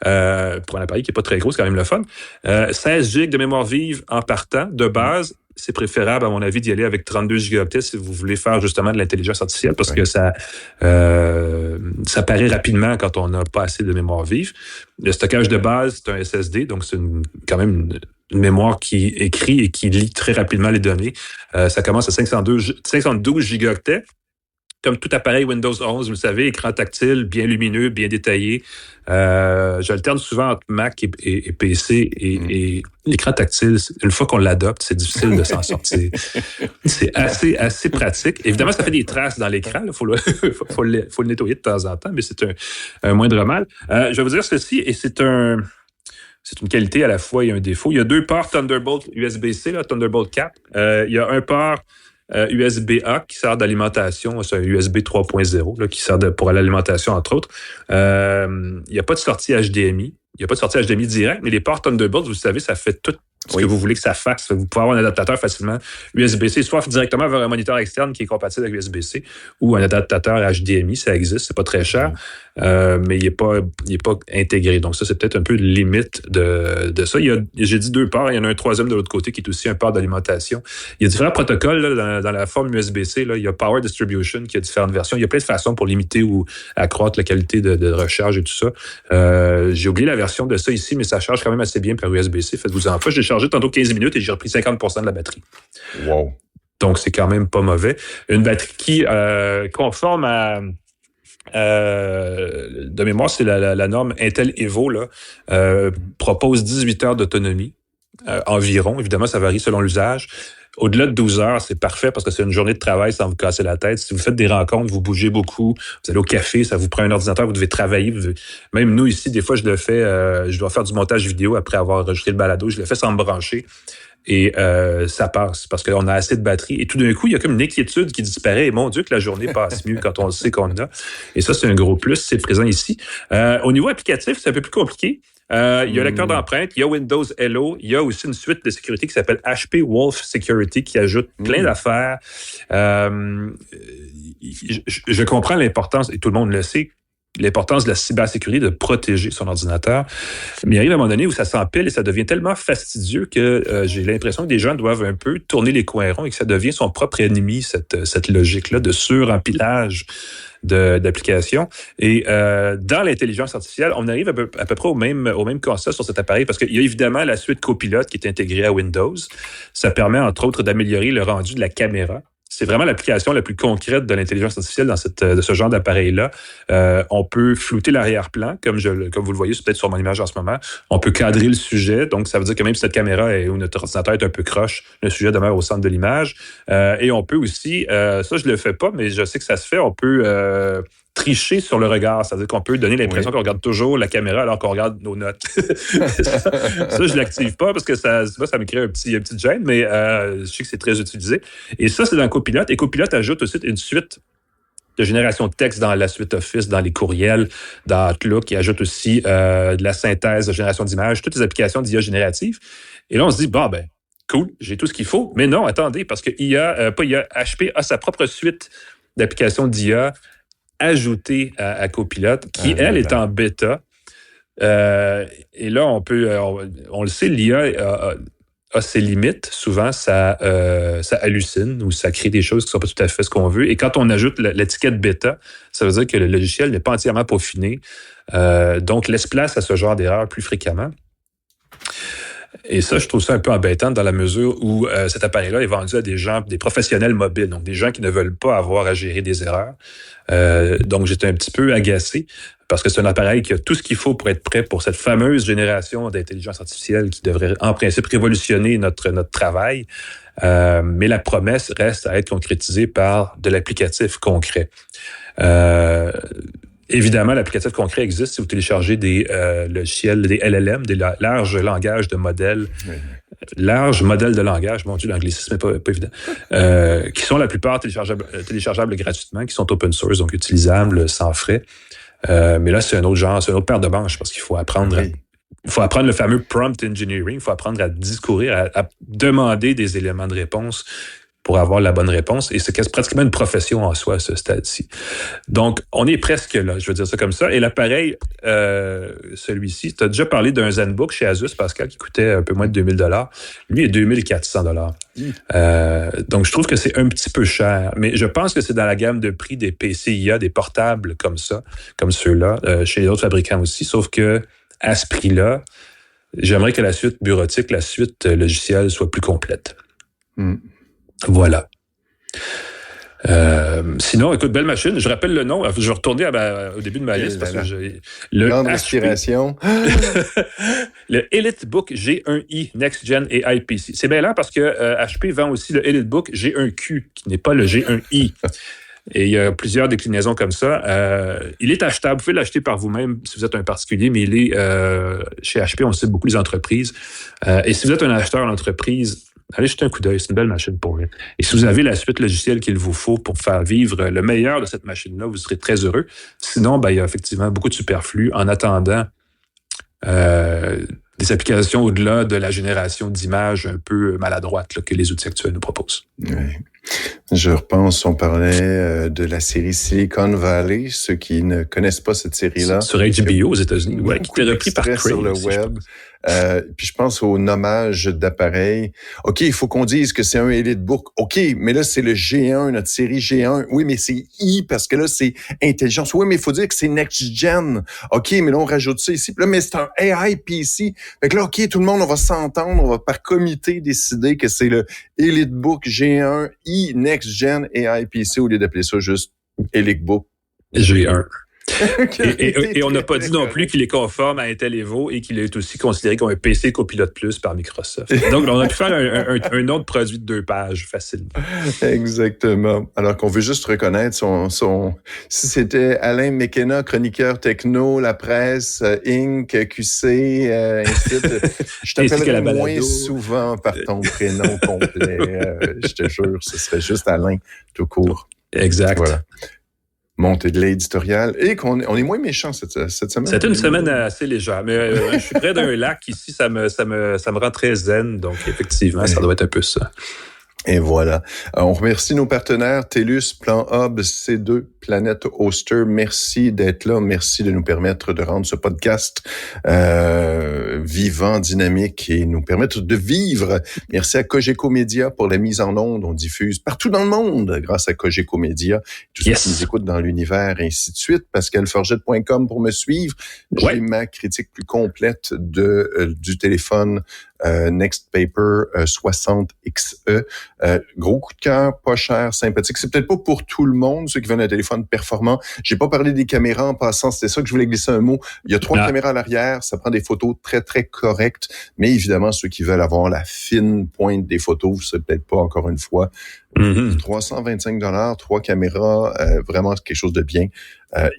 Pour un appareil qui n'est pas très gros, c'est quand même le fun. 16 GB de mémoire vive en partant, de base. C'est préférable, à mon avis, d'y aller avec 32 gigaoctets si vous voulez faire justement de l'intelligence artificielle parce que ça paraît rapidement quand on n'a pas assez de mémoire vive. Le stockage de base, c'est un SSD, donc c'est quand même mémoire qui écrit et qui lit très rapidement les données. Ça commence à 512 gigaoctets. Comme tout appareil Windows 11, vous le savez, écran tactile, bien lumineux, bien détaillé. J'alterne souvent entre Mac et PC et l'écran tactile, une fois qu'on l'adopte, c'est difficile de s'en sortir. C'est assez pratique. Évidemment, ça fait des traces dans l'écran. Il faut le nettoyer de temps en temps, mais c'est un moindre mal. Je vais vous dire ceci, et c'est une qualité à la fois et un défaut. Il y a 2 ports Thunderbolt USB-C, là, Thunderbolt 4. Il y a un port USB-A qui sert d'alimentation, c'est un USB 3.0 là, qui sert pour l'alimentation, entre autres. Il n'y a pas de sortie HDMI. Il n'y a pas de sortie HDMI direct, mais les ports Thunderbolt, vous savez, ça fait tout ce que vous voulez que ça fasse. Vous pouvez avoir un adaptateur facilement USB-C, soit directement vers un moniteur externe qui est compatible avec USB-C, ou un adaptateur HDMI, ça existe, c'est pas très cher, mais il est pas intégré. Donc ça, c'est peut-être un peu limite de ça. J'ai dit 2 ports, il y en a un troisième de l'autre côté qui est aussi un port d'alimentation. Il y a différents protocoles là, dans la forme USB-C. Là. Il y a Power Distribution qui a différentes versions. Il y a plein de façons pour limiter ou accroître la qualité de recharge et tout ça. J'ai oublié la version de ça ici, mais ça charge quand même assez bien par USB-C. Faites-vous en pas. J'ai chargé tantôt 15 minutes et j'ai repris 50% de la batterie. Wow. Donc, c'est quand même pas mauvais. Une batterie qui, conforme à... de mémoire, c'est la norme Intel Evo, là, propose 18 heures d'autonomie environ. Évidemment, ça varie selon l'usage. Au-delà de 12 heures, c'est parfait parce que c'est une journée de travail sans vous casser la tête. Si vous faites des rencontres, vous bougez beaucoup, vous allez au café, ça vous prend un ordinateur, vous devez travailler. Même nous, ici, des fois, je le fais, je dois faire du montage vidéo après avoir enregistré le balado. Je le fais sans me brancher. Et ça passe parce qu'on a assez de batterie. Et tout d'un coup, il y a comme une inquiétude qui disparaît. Et mon Dieu, que la journée passe mieux quand on le sait qu'on a. Et ça, c'est un gros plus. C'est présent ici. Au niveau applicatif, c'est un peu plus compliqué. Il y a lecteur d'empreintes, il y a Windows Hello, il y a aussi une suite de sécurité qui s'appelle HP Wolf Security qui ajoute plein d'affaires. Je comprends l'importance, et tout le monde le sait, l'importance de la cybersécurité, de protéger son ordinateur. Mais il arrive à un moment donné où ça s'empile et ça devient tellement fastidieux que j'ai l'impression que des gens doivent un peu tourner les coins ronds et que ça devient son propre ennemi, cette logique-là de surempilage d'applications. Et dans l'intelligence artificielle, on arrive à peu près au même constat sur cet appareil parce qu'il y a évidemment la suite Copilot qui est intégrée à Windows. Ça permet, entre autres, d'améliorer le rendu de la caméra. C'est vraiment l'application la plus concrète de l'intelligence artificielle de ce genre d'appareil-là. On peut flouter l'arrière-plan, comme vous le voyez peut-être sur mon image en ce moment. On peut cadrer le sujet, donc ça veut dire que même si cette caméra ou notre ordinateur est un peu croche, le sujet demeure au centre de l'image. Et on peut aussi, ça je le fais pas, mais je sais que ça se fait, on peut tricher sur le regard, c'est-à-dire qu'on peut donner l'impression qu'on regarde toujours la caméra alors qu'on regarde nos notes. ça, je l'active pas parce que ça me crée une petite gêne, mais je sais que c'est très utilisé. Et ça, c'est dans Copilot. Et Copilot ajoute aussi une suite de génération de texte dans la suite Office, dans les courriels, dans Outlook. Il ajoute aussi de la synthèse, de génération d'images, toutes les applications d'IA générative. Et là, on se dit, cool, j'ai tout ce qu'il faut. Mais non, attendez, parce que HP a sa propre suite d'applications d'IA ajoutée à Copilot, qui, elle, est en bêta. Et là, on le sait, l'IA a ses limites. Souvent, ça hallucine ou ça crée des choses qui ne sont pas tout à fait ce qu'on veut. Et quand on ajoute l'étiquette bêta, ça veut dire que le logiciel n'est pas entièrement peaufiné. Donc, laisse place à ce genre d'erreur plus fréquemment. Et ça, je trouve ça un peu embêtant dans la mesure où cet appareil-là est vendu à des professionnels mobiles, donc des gens qui ne veulent pas avoir à gérer des erreurs. Donc, j'étais un petit peu agacé parce que c'est un appareil qui a tout ce qu'il faut pour être prêt pour cette fameuse génération d'intelligence artificielle qui devrait, en principe, révolutionner notre travail. Mais la promesse reste à être concrétisée par de l'applicatif concret. Évidemment, l'applicatif concret existe si vous téléchargez des logiciels, des LLM, des larges langages de modèles. Oui. Larges modèles de langage, mon Dieu, l'anglicisme n'est pas évident, qui sont la plupart téléchargeables gratuitement, qui sont open source, donc utilisables sans frais. Mais là, c'est un autre genre, c'est une autre paire de manches parce qu'il faut apprendre... Oui. Il faut apprendre le fameux prompt engineering, il faut apprendre à discourir, à demander des éléments de réponse pour avoir la bonne réponse. Et c'est pratiquement une profession en soi à ce stade-ci. Donc, on est presque là, je veux dire ça comme ça. Et l'appareil, celui-ci, tu as déjà parlé d'un ZenBook chez Asus, Pascal, qui coûtait un peu moins de 2000$. Lui est 2400$. Donc, je trouve que c'est un petit peu cher. Mais je pense que c'est dans la gamme de prix des PC IA, des portables comme ça, comme ceux-là, chez les autres fabricants aussi. Sauf que à ce prix-là, J'aimerais que la suite bureautique, la suite logicielle soit plus complète. Voilà. Sinon, écoute, belle machine. Je rappelle le nom. Je vais retourner au début de ma liste parce que grande respiration. Le EliteBook G1i Next Gen AI PC. C'est bien là parce que HP vend aussi le EliteBook G1Q, qui n'est pas le G1i. Et il y a plusieurs déclinaisons comme ça. Il est achetable. Vous pouvez l'acheter par vous-même si vous êtes un particulier, mais il est chez HP, on cite beaucoup les entreprises. Et si vous êtes un acheteur d'entreprise, allez jeter un coup d'œil, c'est une belle machine pour lui. Et si vous avez la suite logicielle qu'il vous faut pour faire vivre le meilleur de cette machine-là, vous serez très heureux. Sinon, il y a effectivement beaucoup de superflu en attendant des applications au-delà de la génération d'images un peu maladroites que les outils actuels nous proposent. Oui. Je repense, on parlait de la série Silicon Valley. Ceux qui ne connaissent pas cette série-là. Sur HBO aux États-Unis, qui était repris par Cray sur le web. Puis je pense au nommage d'appareils. OK, il faut qu'on dise que c'est un EliteBook. OK, mais là, c'est le G1, notre série G1. Oui, mais c'est I parce que là, c'est intelligence. Oui, mais il faut dire que c'est Next Gen. OK, mais là, on rajoute ça ici. Puis là, mais c'est un AI PC. Fait que là, OK, tout le monde, on va s'entendre. On va par comité décider que c'est le EliteBook G1 I Next Gen AI PC au lieu d'appeler ça juste EliteBook G1. Et on n'a pas dit non plus qu'il est conforme à Intel Evo et qu'il est aussi considéré comme un PC Copilot Plus par Microsoft. Donc, on a pu faire un autre produit de 2 pages facilement. Exactement. Alors qu'on veut juste reconnaître son... Si c'était Alain McKenna, chroniqueur techno, La Presse, Inc., QC, ainsi de suite, je t'appellerais moins souvent par ton prénom complet. Je te jure, ce serait juste Alain, tout court. Exact. Voilà. Montée de l'éditorial et qu'on est moins méchant cette semaine. C'était une semaine assez légère, mais je suis près d'un lac ici, ça me rend très zen, donc effectivement, ça doit être un peu ça. Et voilà. On remercie nos partenaires TELUS, Plan Hub, C2, Planète Hoster. Merci d'être là. Merci de nous permettre de rendre ce podcast vivant, dynamique et nous permettre de vivre. Merci à Cogeco Média pour la mise en onde. On diffuse partout dans le monde grâce à Cogeco Média. Tous ceux qui nous écoutent dans l'univers et ainsi de suite. PascalForget.com pour me suivre. J'ai ma critique plus complète du téléphone Next Paper 60XE. Gros coup de cœur, pas cher, sympathique. C'est peut-être pas pour tout le monde, ceux qui veulent un téléphone performant. J'ai pas parlé des caméras en passant, c'était ça que je voulais glisser un mot. Il y a 3 caméras à l'arrière, ça prend des photos très, très correctes. Mais évidemment, ceux qui veulent avoir la fine pointe des photos, c'est peut-être pas encore une fois. 325$, 3 caméras, vraiment quelque chose de bien.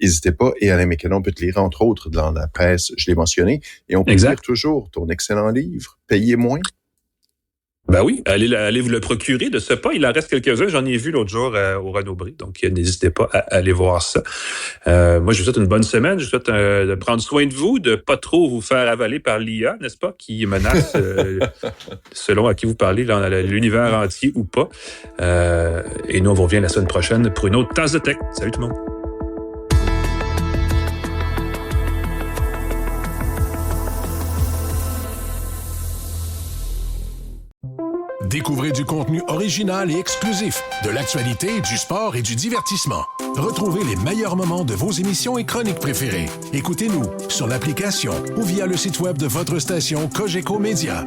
N'hésitez pas. Et Alain McKenna, on peut te lire, entre autres, dans la presse, je l'ai mentionné. Et on peut lire toujours ton excellent livre, Payez moins. Ben oui, allez vous le procurer de ce pas. Il en reste quelques-uns. J'en ai vu l'autre jour au Renaud-Bré, donc n'hésitez pas à aller voir ça. Moi, je vous souhaite une bonne semaine. Je vous souhaite de prendre soin de vous, de pas trop vous faire avaler par l'IA, n'est-ce pas, qui menace, selon à qui vous parlez, dans l'univers entier ou pas. Et nous, on vous revient la semaine prochaine pour une autre tasse de tech. Salut tout le monde. Découvrez du contenu original et exclusif, de l'actualité, du sport et du divertissement. Retrouvez les meilleurs moments de vos émissions et chroniques préférées. Écoutez-nous sur l'application ou via le site web de votre station Cogeco Média.